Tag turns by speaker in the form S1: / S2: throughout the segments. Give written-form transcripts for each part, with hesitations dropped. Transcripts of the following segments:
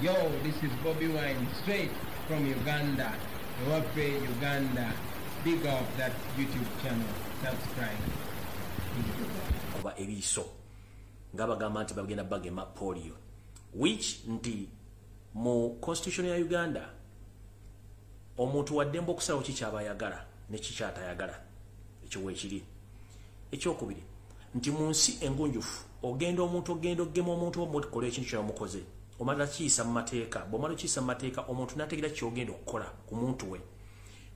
S1: Yo, this is Bobby Wine, straight from Uganda. Ewaffe, Uganda. Big up that YouTube channel. Subscribe.
S2: Oba ebiso. Ngaba gamba nti bagenda bagema polio. Which nti mu constitution ya Uganda omuntu waddemba okusalawo kikyaba ayagala ne kikyata ayagala. Ekyo wekiri. Ekyokubiri nti mu nsi engunjufu ogenda omuntu ogenda ogema omuntu omukola ekintu kyamukoze. Omala kiyisa mu mateeka, bw'omala kiyisa mu mateeka omuntu n'ategeera kyogenda okukola ku muntu we.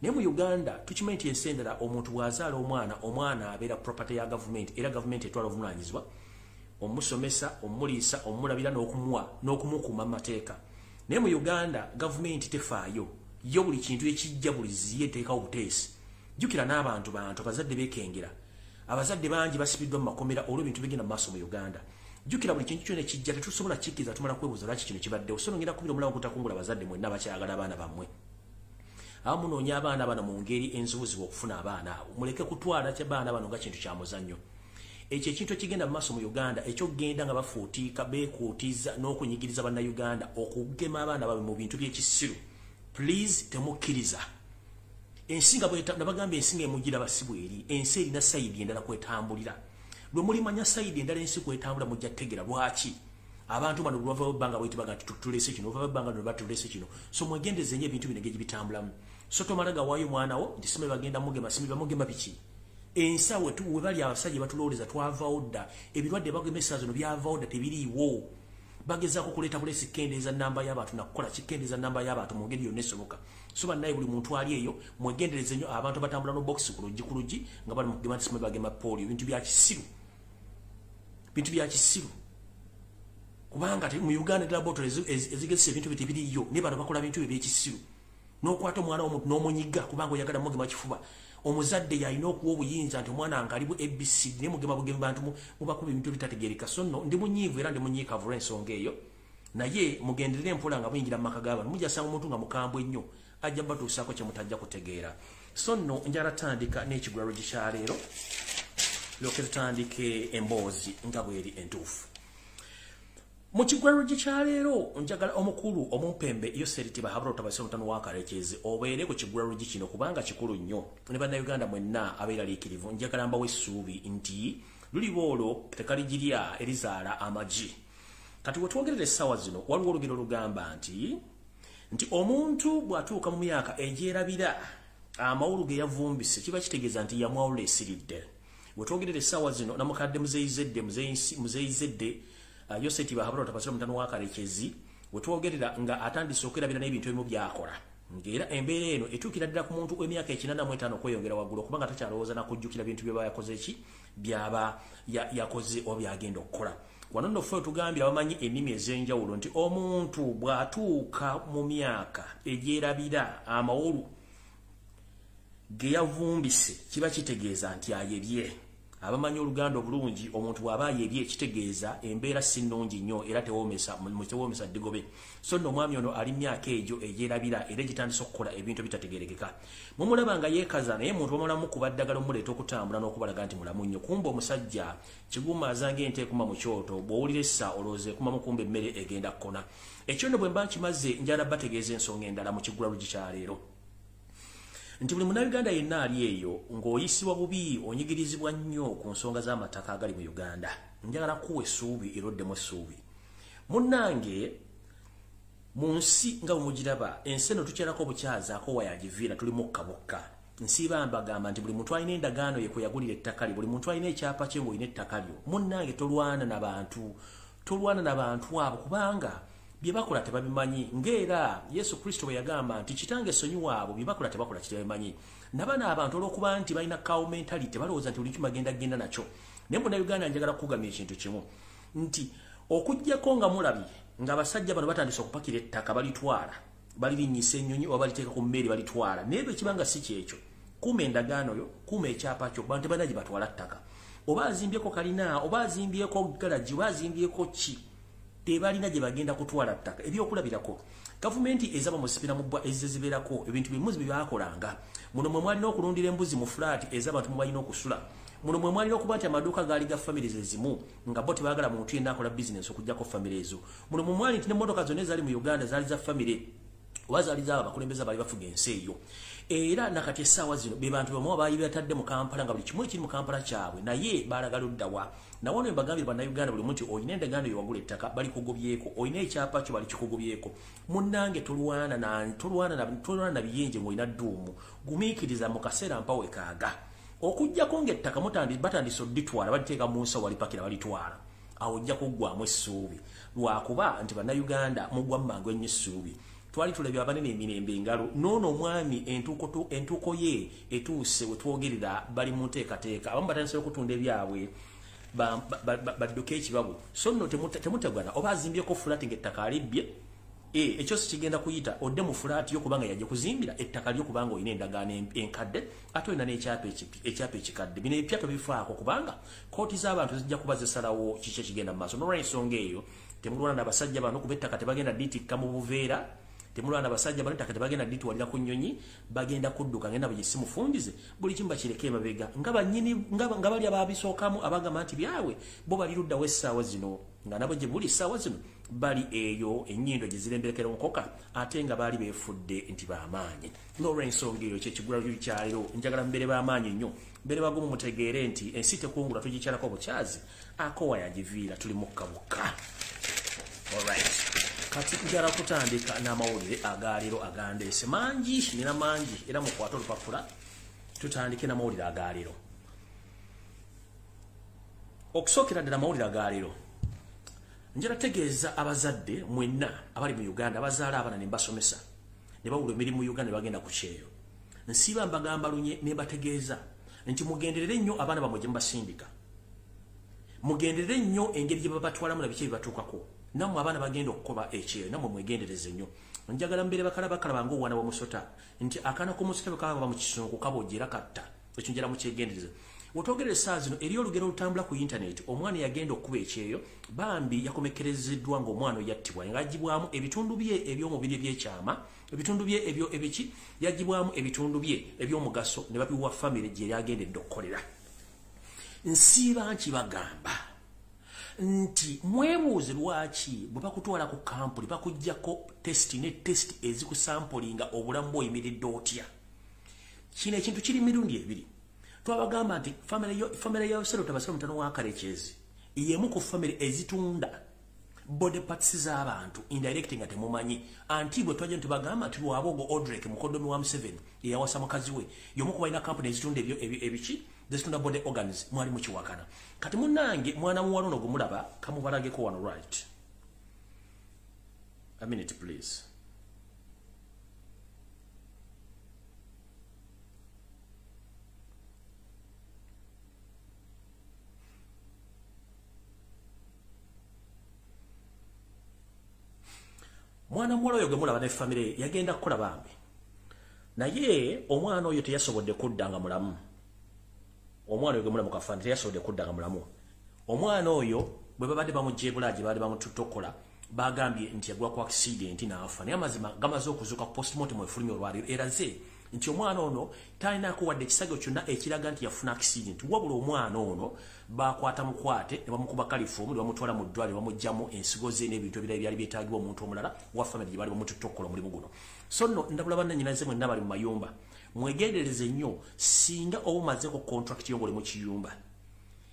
S2: Ne mu Uganda tukimanyi nti ensendera omuntu bw'azaala omwana abeera property ya government era government etwala obuvunaanyizibwa omusomesa, omuliisa, omulabira n'okumukuuma mu mateeka. Ne mu Uganda government tefaayo yo buli kintu ekijja buli ziye teekawo buteesi. Jjukira n'abantu abazadde beekengera. Abazadde bangi basibiddwa mu makomera olw'ebintu bigenda mu maaso mu Uganda. Jjukira buli kintu kyonna ekijja tetusobola kikkiza tumala kwebuuza lwaki kino kibaddewo. So ngenda kubira omulawo kutakungula abazadde mwenna abakyagala abaana bammwe. Abamu munoonya abaana bano mu ngeri ensobozibwa okufuna abaana abo. Muleke kutwala abaana bano nga kintu kya muzannyo. Ekyo ekintu ekigenda mu maaso mu Uganda ekyogenda nga bafuutiika beekuutiza n'okunyigiriza bannayuganda okugema abaana baabwe mu bintu by'ekisiru. Please temukkiriza. Ensinga nabagamba ensinga emugira basibu eri. Ensi erina sayidi endala kwetambulira. Lwe mulimanya sayidi endala ensi kwetambula mujja kutegeera lwaki. Abantu bano lwava bbanga bwetibaga nti tulese kino, lwava bbanga lwe batulese kino. So mwegendeze nnyo ebintu bino engeri bitambulamu. So tomalaga waayo mwana wo nti sime bagenda mugema, sime bamugema biki. Ensa we bali abasajja batulooleza twavaawo dda. Ebirwadde bagemesa zino byavaawo dda tebiriiwo. Bagezaako kuleeta bulesi kendeeza namba y'abantu nakukola kikendeeza namba y'abantu mu ngeri yonna esoboka. So bannaye buli muntu ali eyo mwegendereze nnyo abantu batambula no box ku luggi nga bali mugema nti sime bagema polio bintu bya kisiru. Bintu bya kisiru. Kubanga mu Uganda laboratories ezigese ebintu bitibiriyo ne bano bakola bintu ebyekisiru. N'okwata omwana omuntu n'omunyiga kubanga oyagala mugema kifuba. Omuzadde yalina okuwa obuyinza nti omwana angalibu ABC ne mugema bantu mubakuba ebintu bitategeereka. So no ndi munyiivu era ndi munyiikavula ensonga eyo. Naye mugenderere mpola nga muyingira mu maka g'abantu mujja sanga omuntu nga mukambwe nnyo ajja batuusaako kye mutajja kutegeera. So no njala tandika n'ekigwaro gikyaleero lokere tandike emboozi nga bweri entuufu. Mu kigwaro gikyaleero njagala omukulu omumpembe Yoseriti bahabula otabase omutano wa Karekezi obeere ku kigwaro kino kubanga kikulu nnyo. Ne bannayuganda mwenna abeeraliikirivu njagala mbawe essuubi nti lulibo olwo tekaligirya erizaala amagi. Kati wetwogerera essaawa zino waliwo olugero olugamba nti omuntu bw'atuuka mu myaka egyerabira amawulu ge yavumbise kiba kitegeeza nti yamwawula esiridde. Wetwogerera essaawa zino namukadde muzeyizedde Yoseti bahabula otabasira omutano wa Karekezi wetwogerera nga atandise okwerabira n'ebintu ebimu byakola. Ng'era embeera eno etuukira ddala ku muntu w'emyaka 85 okweyongera waggulu kubanga takyalowooza nakujjukira bintu byaba yakoze byaba yakoze oba byagenda okukola. Wano nno ffe tugambye abamanyi ennimi ez'enjawulo nti omuntu bw'atuuka mu myaka egyerabira amawolu ge yavumbise kiba kitegeeza nti ayebye. Abamanyi Oluganda obulungi omuntu bw'aba ayebye kitegeeza embeera si nnungi nnyo era tewoomesa ddigobe. So nno omwami ono ali myaka egyo egyerabira era gitandise okukola ebintu bitategeerekeka. Mumulaba nga yeekaza naye muntu bamulamu kuba ddagala omuleeta okutambula n'okubalaga nti mulamu nnyo. Kumba omusajja kiguma azange ente ekuma mu kyoto bw'owulira essa olowooza ekuma mukumba emmere egenda kkona. Ekyo nno bwe mba nkimaze njala bategeeza ensonga endala mu kigula lugikyaleero. Nti buli munnayuganda yenna ali eyo ng'oyisibwa bubi onyigirizibwa nnyo ku nsonga z'amataka agali mu Uganda. Njagala kuwa essuubi eroddemu essuubi. Munnange mu nsi nga bwe mugiraba ensi eno tukyerako obukyazaako wayagiviira tuli mukka bukka. Nsiiba mbagamba nti buli muntu alina endagaano ye kwe yagulira ettaka lye, buli muntu alina ekyapa kye ng'olina ettaka lyo. Munnange tolwana n'abantu abo kubanga bye bakola tebabimanyi. Ng'era Yesu Kristo bwe yagamba nti kitange sonyiwa abo bye bakola tebakola kitebabimanyi. Nabana abantu olw'okuba nti balina cow mentality balowooza nti buli kimu bagenda nakyo. Naye munnayuganda njagala kukugamya ekintu kimu nti okuggyako nga mulabye ng'abasajja bano batandise okupakira ettaka balitwala balirinnyisa ennyonyi oba baliteeka ku mmere balitwala. Naye bwe kiba nga si kyekyo kuuma endagaano yo, kuuma ekyapa kyo, bantu banna gye batwala ttaka. Oba azimbyeko kalina, oba azimbyeko galagi, oba azimbyeko ki, tebalina gye bagenda kutwala ttaka. Ebyokulabirako gavumenti ezaba musipira mu bbwa eziziberako ebintu bimuzi bye bakolanga. Muno mwe mwalina okulundira embuzi mu fulaati ez'abantu mwe balina okusula. muno mwe mwali okuba nti amaduuka gaali ga families ezimu nga bo tebaagala muntu yenna akola business okujjako family ezo muno mwe mwali nti n'emmotoka zonna ezali mu Uganda zaali za family oba zaali z'abo abakulembeze abaali bafuga ensi eyo era nakati essaawa zino be bantu bamwe abaali batadde mu Kampala nga buli kimu ekiri mu Kampala kyabwe naye baalaga luddawa nawo ne mbagambira bannayuganda buli muntu olina endagaano yowagula ettaka bali kugobyeko olina ekyapa kyo bali kikugobyeko munnange tulwana na biyenje ng'olina dduumu gumiikiriza mu kaseera mpawe kaaga okujjako ng'ettaka batandise odditwala baliteeka mu nsawo walipakira balitwala awo ojja kuggwamu essuubi lwakuba nti bannayuganda mugwa mu mangu ennyo essuubi twali tulabye abanene emirembe engalo noono omwami entuuko ye etuuse we twogerera bali mu nteekateeka abamu batandise okutunda ebyabwe badduka ekibabu so nno temutegana oba azimbyeko fulaati ng'ettaka alibbye ekyo si kigenda kuyita odde mu fulaati yo kubanga yajja kuzimbira ettaka lyo kubanga olina endagaano enkadde ate olina n'ekyapa ekikadde bino ebipya tobifaako kubanga kooti z'abantu zijja kuba zisalawo kiki ekigenda mu maaso n'olw'ensonga eyo temulwana n'abasajja bano kuba ettaka tebagenda ditikka mu buveera temulwana n'abasajja bano ettaka tebagenda ditwalira ku nnyonyi bagenda kudduka ngenda bwe simufundize buli kimu bakireke emabega nga bali abaabisookamu abagamba nti byabwe bo bali luddawo essaawa zino nga nabo gye buli essaawa zino bali eyo ennyindo gye ziremberekera nkoka ate nga baali beefudde nti b'amaanyi n'olw'ensonga eyo kyekigula kyaliro njagala mbeere b'amaanyi nnyo mbeere bagumu mutegeere nti ensi tekungula tugikyalako obukyazi akowa yagiviira tuli mukka alright kati njala kutandika n'amawulire agaleero agandeese mangi nina mangi era mukwate olupapula tutandike n'amawulire agaleero okusookera ddala amawulire agaleero njala tegeeza abazadde mwenna abali mu Uganda abazaala abaana ne mbasomesa ne bawula emirimu mu Uganda ne bagenda ku kyeyo nsiiba mbagamba lunye ne bategeeza nti mugenderere nnyo abaana bamwe gye mubasindika mugenderere nnyo engeri gye babatwalamu na biki ebibatuukako nammwe abaana bagenda okukoba ekyeyo nammwe mwegendereze nnyo njagala mbeere bakala ng'obwana bw'omusota nti akaana k'omusota bwe kaba mu kisungu kabojjera katta ekyo njala mukyegendereze wotwogerera essaawa zino eri olugero olutambula ku intaneti omwana yagenda okuba ekyeyo bambi yakomekerezeddwa ng'omwana yattibwa nga agibwamu ebitundu bye eby'omubiri ebyekyama ebitundu bye ebyo ebiki yagibwamu ebitundu bye eby'omugaso ne babiwa famire gye yali agendedde okukolera nsiiba nkibagamba nti mwebuuze lwaki bwe bakutwala ku kampuni bakuggyako tesiti ne tesiti ezikusampulinga obulamu bw'oyimiridde otya kino ekintu kiri mirundi ebiri twabagamba nti famire ya Osero Tabasiro mutano wa Karekyezi yemu ku famire ezitunda body parts z'abantu indirect nga temumanyi anti bwe twajja ntibagamba nti lwabogo Odrek mukodomi wa Museveni yawasa mukazi we yomu ku balina kampuni ezitunda ebiki zitunda body organs mwali mukiwakana kati munnange mwana muwala ono gumulaba kamubalageko wano right a minute please mwana muwala oyo gemulaba ne famire yagenda kukola bambi naye omwana oyo teyasobodde kuddanga mulamu omwana oyo gemulaba mukafani teyasobodde kuddanga mulamu omwana oyo bwe babadde bamujjeebulaje baali bamututokola bagambye nti yagwa ku accident n'afa naye amazima gamaze okuzuuka ku postmortem efulumya olwaliro eraze nti omwana ono talinaako wadde ekisago kyonna ekiraga nti yafuna accident wabula omwana ono bakwata mukwate ne bamukuba kalifuumu ne bamutwala mu ddwaliro bamugyamu ensigo ze n'ebintu ebirala byali byetaagibwa omuntu omulala wa famire gye baali bamututokola omulimu guno so nno ndabula bannannyinaze mwenna bali mu mayumba mwegendereze nnyo singa oba omazeeko contract yo ng'oli mu kiyumba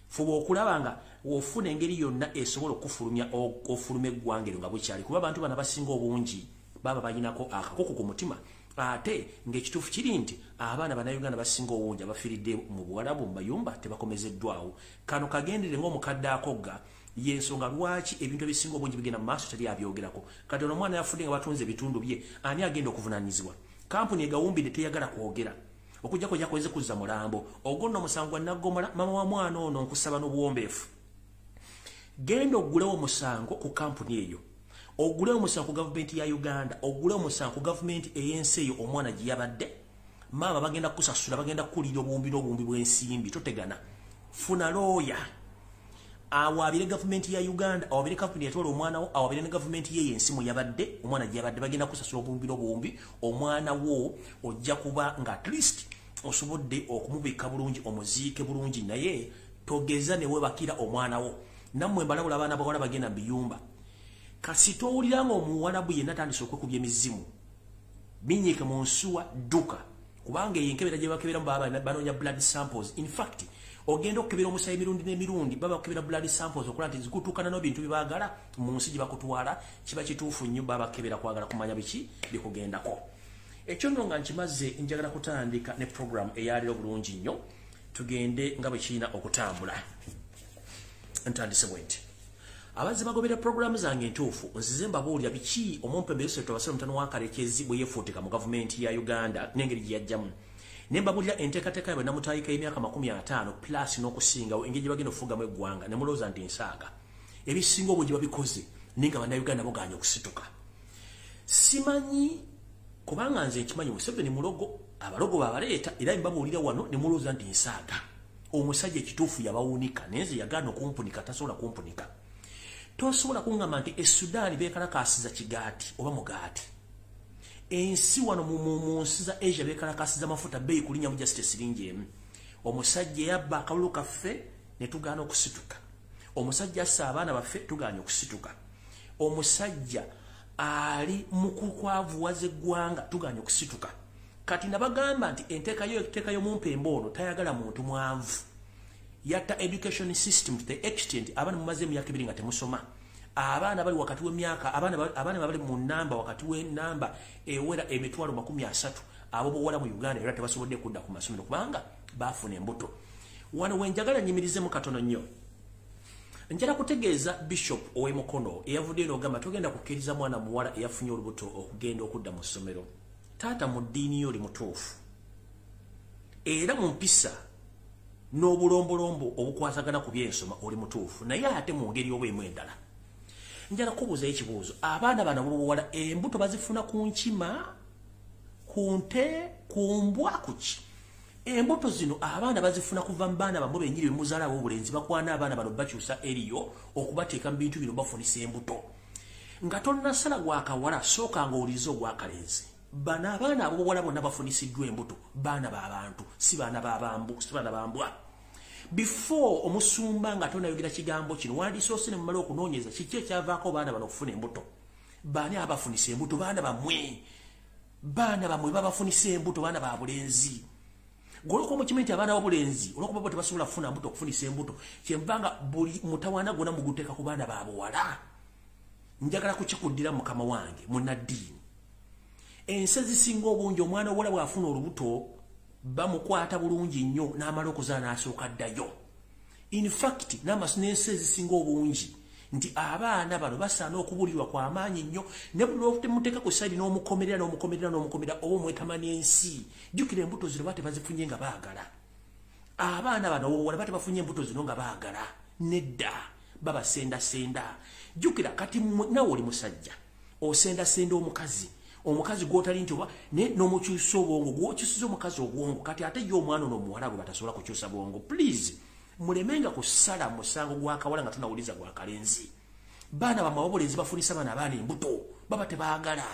S2: fuba okulaba nga ofuna engeri yonna esobola okufulumya ofuluma eggwanga eryo nga bukyali kuba abantu bano abasinga obungi baba balinako akakoko ku mutima ate ng'ekituufu kiri nti abaana bannayuganda basinga obungi abafiiridde mu Buwarabu mu mayumba tebakomezeddwawo kano kagendere ng'omukadde akogga yensonga lwaki ebintu ebisinga obungi bigenda mu maaso teri abyogerako kati ono omwana yafudde nga batunze ebitundu bye ani agenda okuvunaanyizibwa kampuni egawumbidde teyagala kwogera okujjako jakoze kuzza mulambo ogonna omusango gwa naggomola mama wa mwana ono nkusaba n'obuwombeefu genda ogulewo omusango ku kampuni eyo ogulewo omusango ku gavumenti ya Uganda ogulewo omusango ku gavumenti ey'ensi eyo omwana gye yabadde maama bagenda kusasula bagenda kukulira obuwumbi n'obuwumbi bw'ensimbi totegana funa looya awabire gavumenti ya Uganda awabire kampuni yatwala omwana wo awabire ne gavumenti ye yensi mu yabadde omwana gye yabadde bagenda kusasula obuwumbi n'obuwumbi omwana wo ojja kuba nga at least osobodde okumubika bulungi omuziike bulungi naye togeza ne webakira omwana wo nammwe mbalabula abaana bawala bagenda biyumba kasito owuliranga omuwalabu yenna tandise okwekubya emizimu binyiike mu nsuwa dduka kubanga eyenkebera gye bakeberamu baba banoonya blood samples in fact ogenda okukebera omusayi mirundi n'emirundi baba bakebera blood samples okola nti zikutuukana n'ebintu bye baagala mu nsi gye bakutwala kiba kituufu nnyo baba bakebera kwagala kumanya biki bikugendako ekyo nno nga nkimaze njagala kutandika ne program eyaliro bulungi nnyo tugende nga bwe kirina okutambula ntandise bwenti abazi bagobera programu zange entuufu nzize mbabuulira biki omumpembereso twabasala omutano w'akalekezi bwe yeefuutika mu gavumenti ya Uganda n'engeri gye yajjamu ne mbabuulira enteekateeka yaabwe namutayika y'emyaka 50 plus n'okusingawo engeri gye bagenda okufugamu eggwanga ne mulowooza nti nsaaga ebisinga obungi babikoze naye nga bannayuganda boganye okusituka simanyi kubanga nze nkimanyi Museveni mulogo abalogo babaleeta era mbabuulira wano ne mulowooza nti nsaaga omusajja ekituufu yabawuunika naye nze yagaana okumpunika tasobola kumpunika tosobola kungamba nti Sudan beekalakaasiza kigaati oba mugaati ensi wano mu nsi za Asia beekalakaasiza mafuta beeyi kulinnya mu just siringi emu omusajja yabba akalulu kaffe ne tugaana okusituka omusajja assa abaana baffe tugaanye okusituka omusajja ali mu kukwavuwaza eggwanga tugaanye okusituka kati nabagamba nti enteeka y'omumpembe ono tayagala muntu mwanvu yatta education system to the extent abaana mumaze emyaka 2 nga temusoma abaana bali wakati w'emyaka abaana bali mu namba wakati w'enamba ewera emitwalo 30 abo bowala mu Uganda era tebasobodde kudda ku masomero kubanga baafuna embuto wano wenjagala nyimirize mu katono nnyo njala kutegeeza Bishop Owemukono eyavudde n'ogamba togenda kukkiriza mwana muwala eyafunye olubuto okugenda okudda mu ssomero taata mu ddiini yo oli mutuufu era mu mpisa n'obulombolombo obukwatagana ku byensoma oli mutuufu naye ate mu ngeri obwemu endala njala kubuuza ekibuuzo abaana bana b'obuwala embuto bazifuna ku nkima ku nte ku mbwa kuki embuto zino abaana bazifuna kuva mu baana bamwe bennyini bemuzaala ab'obulenzi bakwana abaana bano bakyusa eriyo okubateeka mu bintu bino bafunisa embuto nga tonnasala gwakawala sooka ng'owuliriza ogwakalenzi bano abaana ab'obuwala bonna bafunisiddwa embuto baana b'abantu si baana bambwa before omusumba nga tonayogera kigambo kino wandisoose ne mumala okunoonyeza kiki ekyavaako baana bano okufuna embuto baani abafunisa embuto baana bamwe babafunisa embuto baana ba bulenzi goloko mukimanyi nti abaana b'obulenzi olwokuba bo tebasobola kufuna mbuto okufunisa embuto kyembanga buli mutawaana gwonna muguteeka ku baana ba buwala njagala kukikuddira mukama wange munnaddiini ensi ezisinga obungi omwana obuwala bw'afuna olubuto bamukwata bulungi nnyo n'amala okuzaala n'asooka ddayo in fact n'ensi ezisinga obungi nti abaana bano basaana okubulirwa kwa maanyi nnyo ne temuteeka ku sayidi n'omukomerera oba omwetama n'ensi jjukira embuto zino bate bazifunye nga baagala abaana bano wala bate bafunye embuto zino nga baagala nedda babasendasenda jjukira kati nawe oli musajja osendasenda omukazi gwotali nti oba n'omukyusa obwongo gwokyusiza omukazi obwongo kati ate ye omwana ono omuwala gwe batasobola kukyusa bwongo please mulemenga kusala musango gwakawala nga tunawuliza gwakalenzi baana bamwe abobulenzi bafunisa abaana embuto baba tebaagala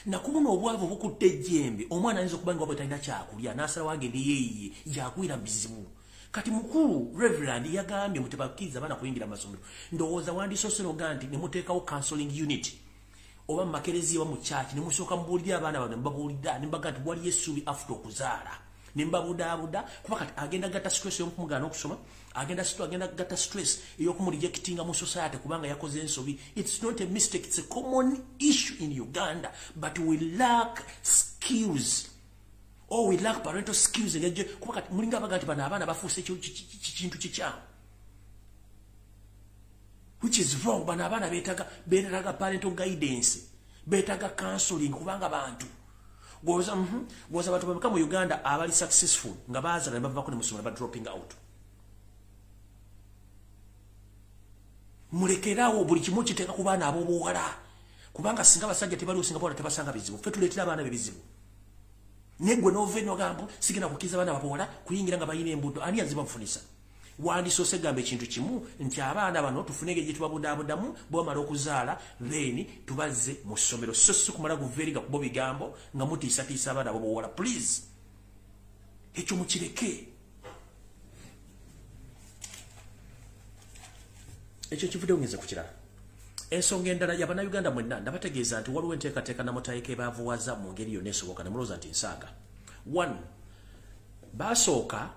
S2: nakubuno obwavu bukutte ejjembe omwana ayinza okuba nga bwe talina kyakulya n'asala wagende yeeye yagwira bizibu kati mukulu Reverend yagambye mutebakkiriza abaana kuyingira amasomero ndowooza wandisoose n'ogaa nti ne muteekawo counseling unit oba makerezi oba mu church ne musooka mubuulira abaana bano mbabuulira ne mbaga nti waliyo essuubi after okuzaala ne mbabudaabuda kuba kati agenda gatta stress y'okumugaana okusoma agenda gatta stress ey'okumurejectinga mu society kubanga yakoze ensobi. It's not a mistake, it's a common issue in Uganda, but we lack skills. Or we lack parental skills. Kuba kati mulinga baga nti bano abaana bafuuse kintu kikyamu, which is wrong. Bano abaana beetaaga parental guidance, beetaaga counseling kubanga bantu goza bantu bameka mu Uganda abali successful nga bazaala ne bavako ne musomera ba dropping out. Mulekerawo buli kimu kiteeka ku baana ab'obuwala kubanga singa basajja tebali Singapore tebasanga bizibu, ffe tuleetera abaana bebizibu. Negwe n'oveno gambo sigenda kukiza abaana ab'obuwala kuyingira nga bayina embuto, ani aziba mufunisa? Wandisoose gamba ekintu kimu nti abaana bano tufunege gye tubabudaabudamu bwamala okuzaala then tubazze mu ssomero, so si kumala guveeriga kubo bigambo nga mutiisatiisa abaana ab'obuwala. Please ekyo mukireke. Ekyo kivudde ngeze ku kirala. Ensonga endala y'Abannayuganda mwenna ndabategeeza nti waliwo enteekateeka namutayika ebaavuwaza mu ngeri yonna esoboka ne mulowooza nti nsaaga. 1. Baasooka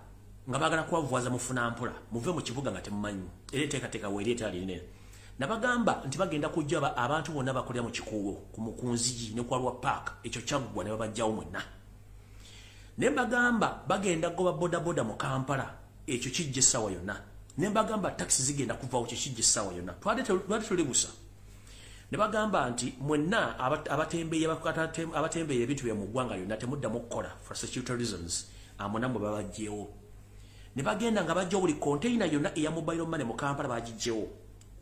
S2: nga baagala kubavuwaza mufuna mpola muve mu kibuga nga temumanyi era enteekateeka weeri etali linene. Nabagamba nti bagenda kujja abantu bonna bakolera mu kikuubo ku nzigi ne kwalwa paaka ekyo kyaggwa ne babajjawo mwenna. Ne mbagamba bagenda goba bodaboda mu Kampala ekyo kijja essaawa yonna. Ne mbagamba taxi zigenda kuvaawo kyo kijja essaawa yonna. Twali tulibusa. Ne bagamba nti mwenna abatembeeyi ebintu bya mu ggwanga lyonna temuddamu kukola for security reasons. Amuna mwe babajjeewo. Ne bagenda nga bajja buli container yonna eya mobile money mu Kampala bagijjeewo.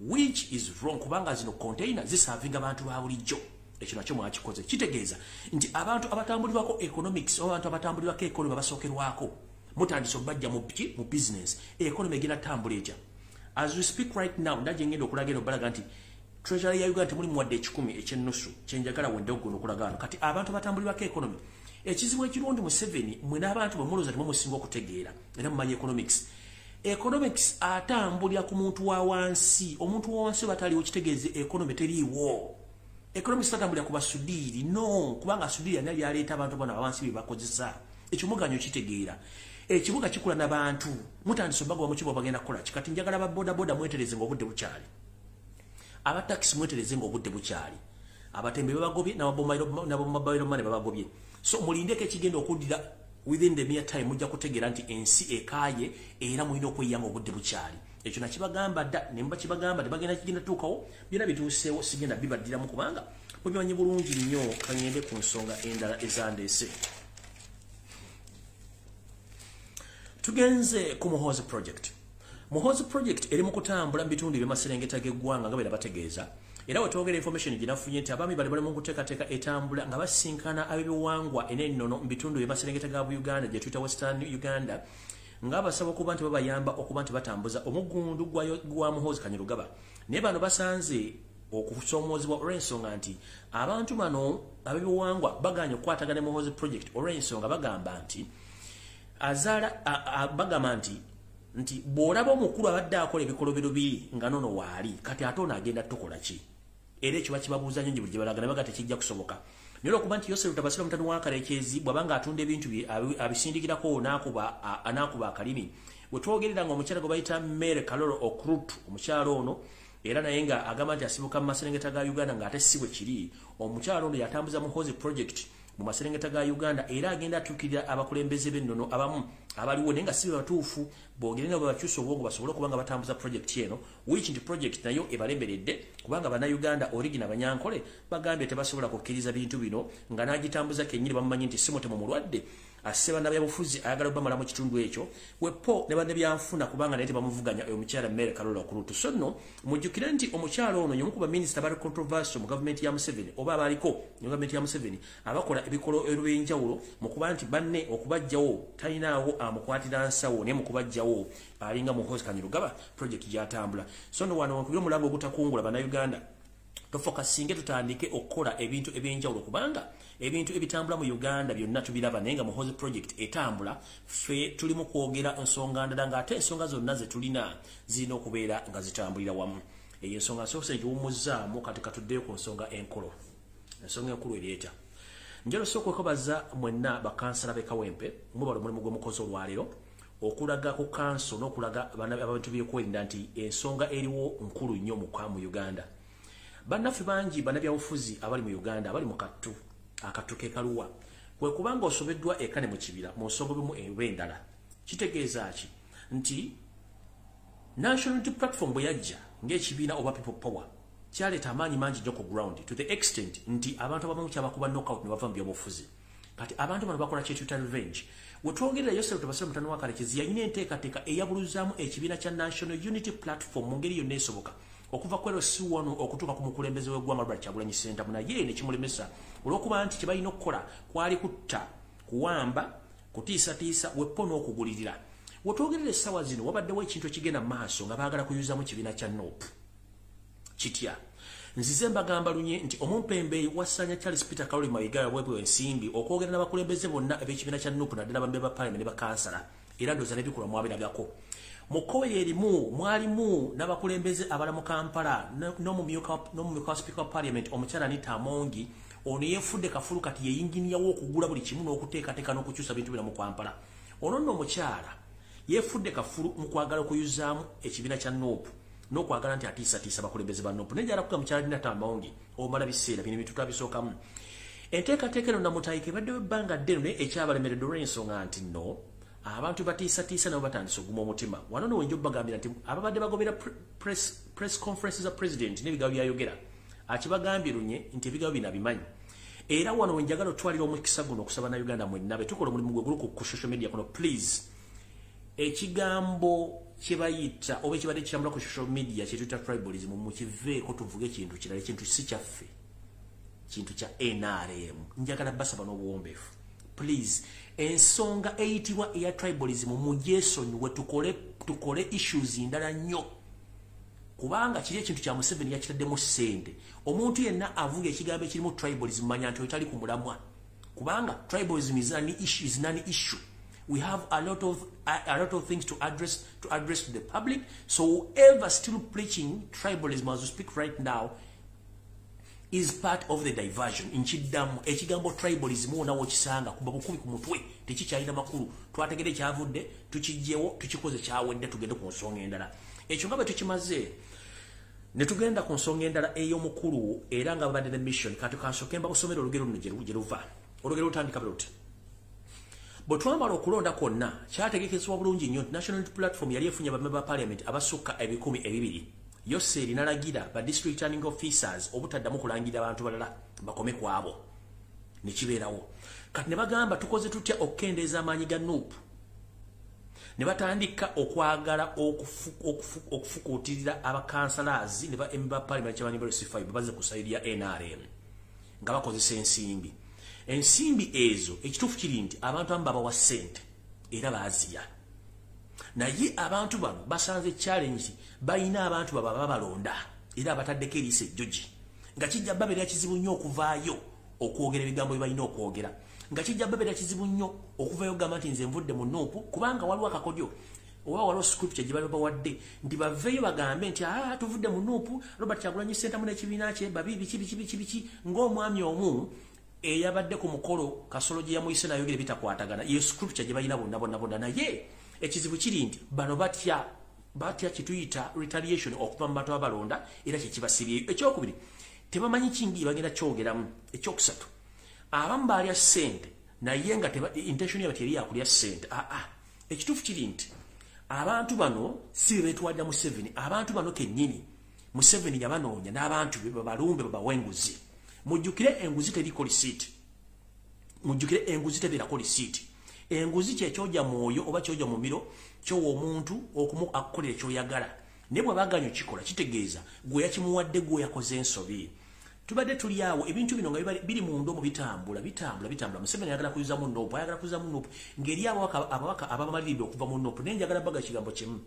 S2: Which is wrong kubanga zino container zisavinga abantu ba bulijjo. Ekyo nakyo mwakikoze. Kitegeeza nti abantu abatambulirwako economics oba abantu abatambulirwako economy basookerwako mutandise okubajja mu business. Economy egenda tambula etya. As we speak right now ndaje ngenda okulaga eno balaga nti treasury ya Uganda muli muwadde 10 ekyennusu kyenjagala wende oggono okulaga ano. Kati abantu abatambulirwako economy ekizibu ekirungi mu 7 mwe n'abantu bamulooza temwe musinga okutegeera era mumanyi economics. Economics atambulira ku muntu wa wansi. Omuntu wa wansi bataliwo kitegeeze economy teriiwo. Economics atambulira ku basudiri no kubanga sudiri anali aleeta abantu bana wansi bebakozesa. Ekyo muganyo kitegeera. Ekibuga kikula n'abantu mutandise bagwa mu kibuga bagenda kukola kikati njagala ba boda mwetereze ng'obudde bukyali. Aba taxi mwetereze ng'obudde bukyali. Abatembe babagobye n'abomobile money babagobye. So mulindeke ekigenda okuddira within the mere time mujja kutegeera nti ensi ekaaye era mulina okweyama obudde bukyali. Ekyo nakibagamba dda ne mba kibagamba tebagenda kigenda tuukawo byonna bituuseewo sigenda bibaddiramu kubanga mubimanyi bulungi nnyo kangende ku nsonga endala ezandeese. Tugenze ku Muhoozi project. Muhoozi project eri mu kutambula mu bitundu by'amaserengeta g'eggwanga nga bwe bategeeza. Era wetwogera information ginafunye nti abaami bali mu kuteekateeka etambula nga basinkana ab'ebiwangwa enennono mu bitundu by'amaserengeta ga Uganda gye tuyita Western Uganda nga basaba okuba nti babayamba okuba nti batambuza omugundu gwa Muhoozi Kanyarugaba. Naye bano basanze okusomoozebwa olw'ensonga nti abantu bano ab'ebiwangwa baganye okukwatagana Muhoozi project olw'ensonga bagamba nti bagamba nti bw'olaba omukulu abadde akola ebikolobero biri nga nono waali kati ate ono agenda tukola ki. Era ekyo bakibabuuza nnyo buli gye balaga ne baga tekijja kusoboka. Naye olwokuba nti Yosef Lutabasira omutani wa Kalekyezi bw'abanga atunda ebintu abisindikirako n'akuba akalimi. Bwe twogerera nga omukyala gwe bayita Mere Kalolo Okrut omukyala ono era naye nga agamba nti asibuka mu maserengeta ga Uganda ng'ate si bwe kiri. Omukyala ono yatambuza Muhoozi project mu maserengeta ga Uganda era agenda atuukirira abakulembeze b'ennono abamu abaliwo naye nga si batuufu boogere nabo bakyusa obwongo basobole okuba nga batambuza project eno which nti project nayo ebalemberedde kubanga bannayuganda origina banyankole bagambye tebasobola kukkiriza bintu bino nga n'agitambuza kennyini bamumanyi nti si mutemu mulwadde asse bannabyabufuzi ayagala obamala mu kitundu ekyo wepo ne bannabyanfuna kubanga naye tebamuvuganya oyo omukyala Mere Kalolo Okulutu. So nno mujjukire nti omukyala ono y'omu ku baminisita bali controversial mu gavumenti ya Museveni oba abaliko mu gavumenti ya Museveni abakola ebikolo ebyenjawulo mu kuba nti banne okubajjawo talinaawo amukwatira nsawo naye mu kubajjawo alinga Muhoozi Kanyarugaba project gyatambula. So nno wano wankubira omulango ogutakungula bannayuganda tofokasinge tutandike okukola ebintu ebyenjawulo kubanga ebintu ebitambula mu Uganda byonna tubiraba naye nga Muhoozi project etambula ffe tuli mu kwogera ensonga ndala ng'ate ensonga zonna ze tulina zirina okubeera nga zitambulira wamu. Eyo ensonga nsoose giwumuzzaamu kati katuddeyo ku nsonga enkulu. Ensonga enkulu ereeta njalo sooka okwebaza mwenna bakansala b'e Kawempe mubala omulimu gwe mukozi olwaleero okulaga ku kanso n'okulaga abantu b'ekwerinda nti ensonga eriwo nkulu nnyo mu Uganda. Bannaffe bangi bannabyabufuzi abali mu Uganda abali mu kattu akattu k'ekaluwa kwe kubanga osobeddwa ekane mu kibira mu nsonga bimu endala. Kitegeeza ki nti National Unity Platform bwe yajja ng'ekibiina oba people power kyaleeta amaanyi mangi nnyo ku ground to the extent nti abantu abamu kyabakuba knockout ne bava mu byobufuzi. Kati abantu bano bakola kyetuyita revenge. We twogerera Yosef Lutabasira omutani wa Kalekyezi yalina enteekateeka eyabuluzaamu ekibiina kya National Unity Platform mu ngeri yonna esoboka okuva ku LC1 okutuuka ku mukulembeze w'eggwanga Robert Kyagulanyi Ssentamu naye ne kimulemesa olw'okuba nti kye balina okukola kwali kutta kuwamba kutiisatiisa wepo n'okugulirira. We twogerera essaawa zino wabaddewo ekintu ekigenda mu maaso nga baagala kuyuzaamu kibiina kya NOP kitya nzize mbagamba lunye nti omumpembe wasanya Charles Peter Karoli Mayiga webwe ensimbi okwogera n'abakulembeze bonna ab'ekibiina kya NUP naddala bambe ba parliament ne bakansala era ndoza nebikula mwabiragako mukowe erimu mwalimu n'abakulembeze abala mu Kampala n'omumyuka speaker of parliament omukyala Anita Amongi ono yefudde kafulu kati yeyinginiyawo okugula buli kimu n'okuteekateeka n'okukyusa bintu bina mu Kampala ono nno omukyala yefudde kafulu mu kwagala okuyuzaamu ekibiina kya NUP n'okwagala nti atiisatiisa bakulembeze ba NUP nenjala kuga mukyala Anita Amongi omala biseera bino bintu twabisookamu enteekateeka eno namutayike badde ebbanga ddeno naye ekyabalemeredde olw'ensonga nti nno abantu batiisatiisa nabo batandise oguma omutima wano no wenjo bagambira nti ababadde bagobera press conferences za president n'ebigambo byayogera akibagambye lunye nti ebigambo bino abimanyi era wano wenjagala otwalira omukisa guno okusaba na Uganda mwenna betukola omulimu gwe gulu ku social media kuno please ekigambo kyebayita oba ekibadde kitambula ku social media kyetuyita tribalism mukiveeko tuvuge ekintu kirala ekintu si kyaffe kintu kya NRM njagala basaba n'obuwombeefu please ensonga eyitibwa eya tribalism mujesonyiwe tukole issues ndala nnyo kubanga kiri ekintu kya Museveni yakitaddemu ssente omuntu yenna avuga ekigambo ekirimu tribalism manya nti otali ku mulamwa kubanga tribalism is an issue we have a lot of things to address to the public so whoever still preaching tribalism as we speak right now is part of the diversion inchidamu ekigambo tribalism onawo kisanga kuba bukubi ku mutwe tekikyalina makulu twategede kyavudde tukijjewo tukikoze kyawedde tugende ku nsonga endala ekyo nga bwe tukimaze ne tugenda ku nsonga endala ey'omukulu era nga babadde ne mission kati kansokemba kusomera olugero luno gye luva olugero lutandika buloti bwe twamala okulonda kwonna kyategekezebwa bulungi nnyo national platform yali efunye bamemba ba parliament abasukka 1,200 yose erinalagira ba district returning officers obutaddamu kulangira abantu balala bakome kwabo ne kibeerawo kati ne bagamba tukoze tutya okukendeeza amaanyi ga NUP ne batandika okwagala okufukuutirira abakansalazi ne ba emba parliament kyabanyi ba baze ku sayidi ya NRM nga bakozesa ensimbi ezo ekituufu kiri nti abantu amu babawa ssente era baaziya naye abantu bano basanze challenge bayina abantu baba babalonda era bataddeko eriisa ejjogi nga kijja babeera kizibu nnyo okuvaayo okwogera ebigambo bye balina okwogera nga kijja babeera kizibu nnyo okuvaayo ogamba nti nze nvudde mu NUP kubanga waliwo akakodyo oba waliwo scripture gye bali bawadde nti baveeyo bagambe nti tuvudde mu NUP Robert Kyagulanyi Ssentamu n'ekibiina kye babi biki ng'omwami omu eyabadde ku mukolo Kasolo gye yamuyise nayogera bitakwatagana ye scripture gye balina bonna naye ekizibu kiri nti bano batya kituyita retaliation okuva mu bantu abalonda era kyekibasibye ekyokubiri tebamanyi kingi bagenda kyogeramu ekyokusatu abamu baalya ssente naye nga intention yabwe teri yakulya ssente ekituufu kiri nti abantu bano si betwalira Museveni abantu bano kennyini Museveni yabanoonya n'abantu be babalumbe babawa enguzi mujjukire enguzi teriko lisiiti mujjukire enguzi tebeerako lisiiti enguzi kyekyoja mwoyo oba kyoja mu miro kyowa omuntu okumu akukolera ekyoyagala naye bw'abaganya okikola kitegeeza gwe yakimuwadde gwe yakoze ensobi tubadde tuli awo ebintu bino nga biri mu ndomo bitambula Museveni ayagala kuyuzamu NUP ayagala kuyuzamu NUP ngeri ababaka abamaliridde okuva mu NUP naye njagala baga kigambo kimu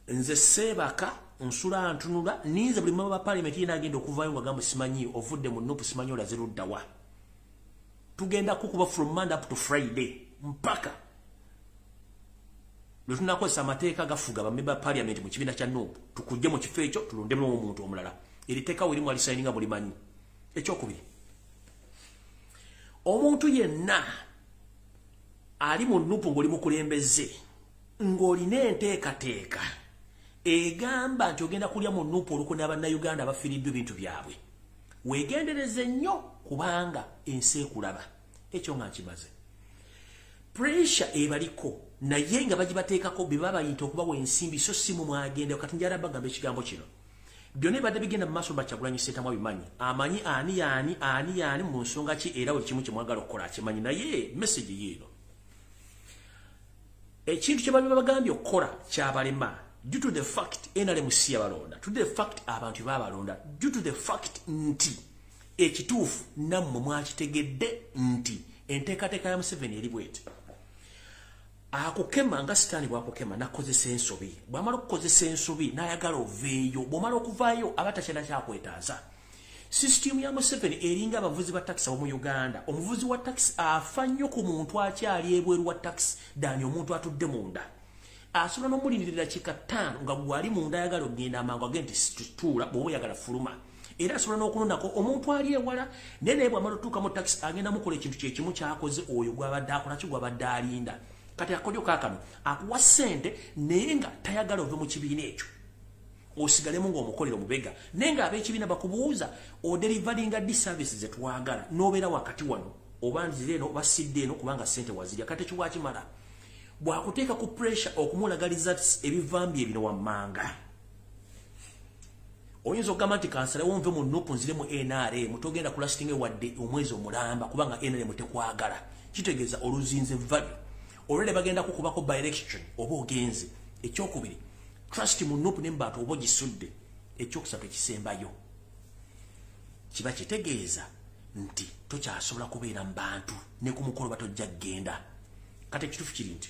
S2: nze seebaka nsula ntunula ninze buli mmaba ba parliament yena agenda okuvaayo nga gamba simanyi ovudde mu NUP simanyi olaze luddawa tugenda kukuba from Monday up to Friday mpaka lutunakozesa amateeka gafuga bamemba parliament mu kibiina kya NUP tukujje mu kifo ekyo tulondemu omuntu omulala eriteeka werimu alisayininga bulimanyi ekyokubiri omuntu yenna ali mu NUP ng'oli mukulembeze ng'olina enteekateeka egamba nti ogenda kulya mu NUP olukwo n'abannayuganda abafiiriddwa ebintu byabwe weegendereze nnyo kubanga ensi ekulaba ekyo nga nkimaze pressure ebaliko naye nga bagibateekako bye baba bayita okubawa ensimbi so si mu mwagenda kati njala bagamba ekigambo kino byonna ebadde bigenda mu maaso Kyagulanyi Ssentamu abimanyi amanyi ani mu nsonga ki era buli kimu kyemwagala okukola akimanyi naye message yiino ekintu kye bali babagambye okukola kyabalema due to the fact NRM si yabalonda to the fact abantu baabalonda due to the fact nti ekituufu nammwe mwakitegedde nti enteekateeka ya Museveni eri bweti akukema nga sitaani bwakukema nakozesa ensobi bwamala okukozesa ensobi n'ayagala oveeyo bw'omala okuvaayo aba takyina kyakwetaaza sisitimu ya Museveni eringa abavuzi ba taxi mu Uganda omuvuzi wa taxi afa nnyo ku muntu akyali ebweru wa taxi dani omuntu atudde munda asobola n'omulindirira kika 5 nga gwali munda ayagala ogenda amangu agenti situla bw'oba oyagala fuluma era asobola n'okulondako omuntu ali ewala naye bw'amala otuuka mu taxi agenda mukola ekintu kyekimu kyakoze oyo gwabadde akola ki gwabadde alinda kati akodyo kaakano akuwa ssente naye nga tayagala ove mu kibiina ekyo osigalemu ng'omukolera omubega naye nga ab'ekibiina bakubuuza oderivalinga di services zetwagala n'obeera wakati wano oba nzira eno oba sidde eno kubanga ssente wazirya kati kiwakimala bwakuteeka ku pressure okumulagaliza ebivambye bino wammanga oyinza okugamba nti kansalawo nve mu nupu nzire mu NRM togenda kulastinga wadde omwezi omulamba kubanga NRM tekwagala kitegeeza oluzinze value olwele bagenda kukubako by election oba ogenze ekyokubiri trust mu nupu n'embaata oba ogisudde ekyokusatu ekisembayo kiba kitegeeza nti tokyasobola kubeera mu bantu ne ku mukolo batojja kgenda kati ekituufu kiri nti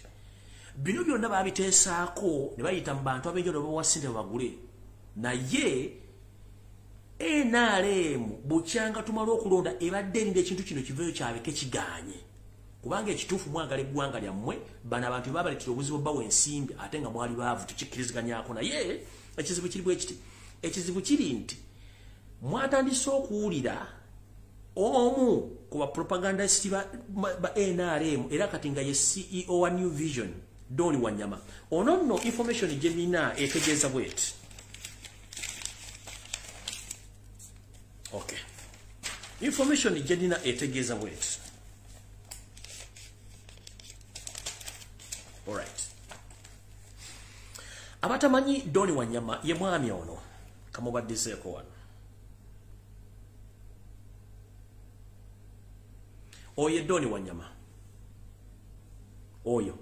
S2: bino byonna baabiteesaako ne bayita mu bantu ab'enjawulo babawasinde babagule naye NRM bukyanga tumala okulonda ebadde erinda ekintu kino kiveeyo kyabeke kiganye kubanga ekituufu mwagala eggwanga lyammwe bano abantu babaletera obuzibu bawa ensimbi ate nga mwali baavu tukikkiriziganyako naye ekizibu kiri bwe kiti ekizibu kiri nti mwatandise okuwulira omu ku bapropagandist ba NRM era kati nga ye CEO wa New Vision Doni Wanyama ono nno information gye nina etegeeza bweti okay information gye nina etegeeza bweti alright abatamanyi Doni Wanyama ye mwami ono kamubaddiseeko wano oyo Doni Wanyama oyo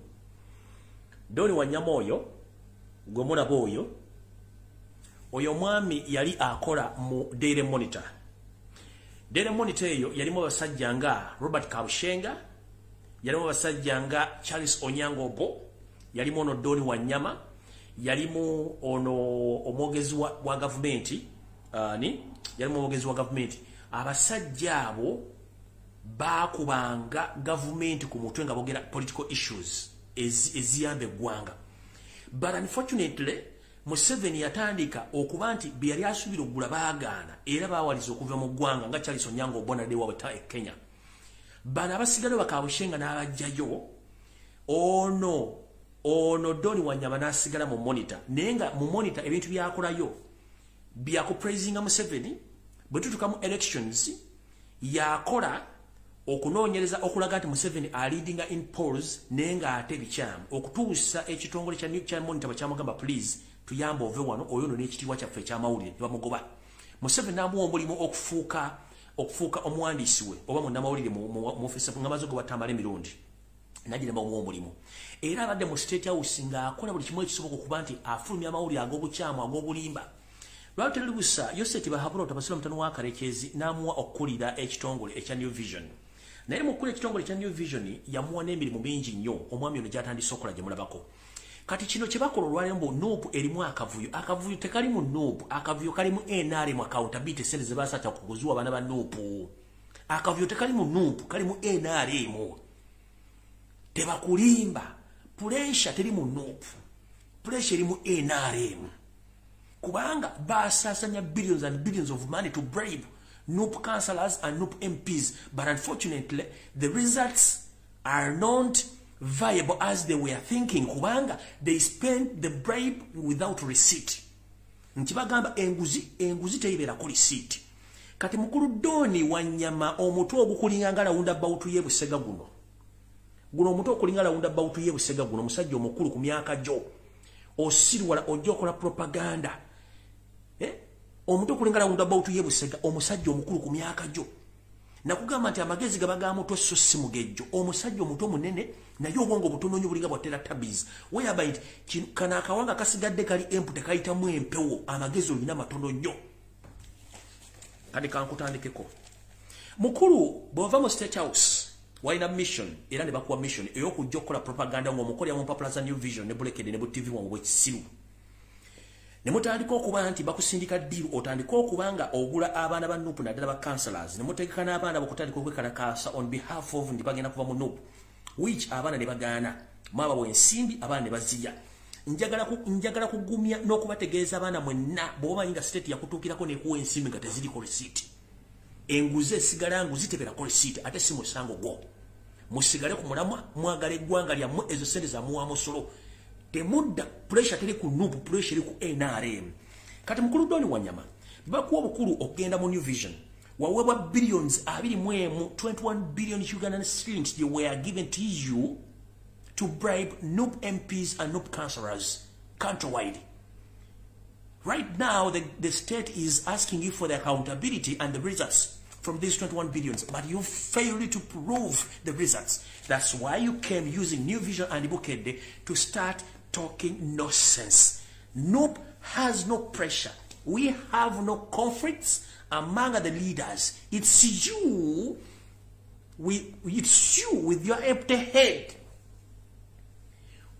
S2: Doni Wanyama oyo gwe mulaba oyo mwami yali akola mu Daily Monitor. Daily Monitor eyo yalimu abasajja nga Robert Kabushenga, yalimu abasajja nga Charles Onyango Bo, yalimu ono Doni Wanyama, yalimu ono omwogezi wa government yalimu omwogezi wa government. Abasajja abo bakubanga government ku mutwe nga bogera political issues eziyambe eggwanga. But unfortunately Museveni yatandika okuba nti byali asubira okugula baagaana era baawaliza okuva mu ggwanga nga Charles Onyango Bona de wabata e Kenya. Bana abasigale bakabushenga n'abajjayo ono Doni Wanyama n'asigala mu Monitor. Nenga mu Monitor ebintu byakolayo byakupraisinga Museveni bwe tutuka mu elections yakola okunoonyereza okulaga nti Museveni leading in polls nenga ate bikyamu okutuusa ekitongole kya Monitor bakyamugamba please tuyamba ove wano oyo n'ekitiibwa kyaffe ekyamawulire bamugoba. Museveni n'amuwa omulimu okufuuka omuwandiisi we oba munnamawulire mu ofisi ng'amaze okubatamala emirundi nagira bamuwa omulimu era abadde mu State House ng'akola buli kimu ekisoboka okuba nti afulumya amawulire ag'obukyamu ag'obulimba. Lwateri lusa Yoseti Bahabulota basula mutano wa Karekezi n'amuwa okukulira ekitongole ekya New Vision. Naye mu kukulira ekitongole ekya New Vision yamuwa n'emirimu mingi nnyo omwami ono gy'atandise okukola gye mulabako. Kati kino kye bakola olwalembo Nuupu erimu akavuyo tekali mu Nuupu, akavuyo kali mu NRM accountability sente ze baasata kuguziwa abaana ba Nuupu. Akavuyo tekali mu Nuupu, kali mu NRM. Tebakulimba, pressure teri mu Nuupu, pressure eri mu NRM. Kubanga baasasanya billions and billions of money to bribe Nuupu councillors and Nuupu MPs, but unfortunately the results are not viable as they were thinking kubanga they spent the bribe without receipt. Nkibagamba enguzi teyibera ku receipt. Kati mukulu Doni Wanyama omutwe ogukulinga ngala unda bautu ye Busega guno omutwe okulingala unda bautu ye Busega guno musajja omukulu ku myaka jo osirwala ojokola propaganda omutwe okulingala unda bautu ye Busega omusajja omukulu ku myaka jo nakugamba nti amagezi gabagamu to so simugejjo omusajja omuto munene nayo obwongo butono nnyo bulinga bwatera tabiz whereby kana akawanga kasigadde kali empute kayitamu empewo amagezi olina matono nnyo. Kati kankutandikeko mukulu bw'ova mu State House walina mission era ne bakuwa mission ey'okujja okukola propaganda ng'omukolera mu mpapula za New Vision ne Bulekede ne TV wangu bwekisiru ne mutandika okuba nti bakusindika ddiru otandika okuba nga ogula abaana ba Nuupu naddala ba counselors ne mutegeka n'abaana bakutandika okwekalakaasa on behalf of ndi bagenda kuva mu Nuupu which abaana ne bagaana mwaba bwensimbi abaana ne baziya njagala kugumya n'okubategeeza abaana mwenna bw'omanyi nga state yakutuukirako n'ekuwa ensimbi nga teziriko receipt enguze esigala nguzi teberako receipt ate si musango gwo musigale ku mulamwa mwagala eggwanga lyammwe ezo sente zamuwa musolo temudda pressure teri ku Nuupu pressure eri ku NRM kati mukulu Doni Wanyama bakuwa obukulu okugenda mu New Vision waweebwa billions 21 billion Ugandan shillings they were given to you to bribe Nuupu MPs and Nuupu councillors countrywide. Right now, the state is asking you for the accountability and the results from these 21 billions, but you failed to prove the results. That's why you came using New Vision and Bukede to start talking nonsense. Nuupu has no pressure. We have no conflicts among the leaders. It's you with your empty head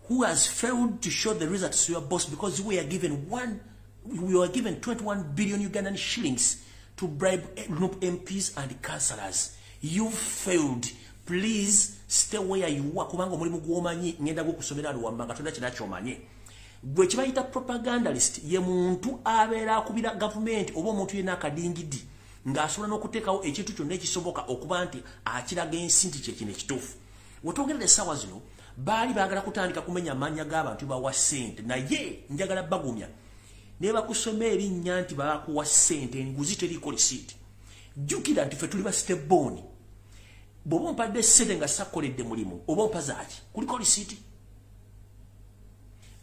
S2: who has failed to show the results to your boss because we were given 21 billion Ugandan shillings to bribe Nuupu MPs and councillors. You failed. Please stay where you are. Kubanga mulimu gwomanyi ngenda gukusomera luwamba katonda kinachomanye. Gwe kibayita propagandalist ye muntu abeera akubira government oba omuntu yena akadingidi ng'asobola n'okuteekawo ekintu kyonna ekisoboka okuba nti akiraga ensi nti kyekino ekituufu. Wetwogerera essaawa zino baali baagala kutandika kumenya amannya g'abantu bawa ssente naye njagala bagumya ne bakusoma erinnya nti bakuwa ssente enguzi teriko receipt. Jjukira nti ffe tuli ba stebbooni bw'oba ompadde ssente nga sakkoledde mulimu oba ompazaaki kuliko receipt.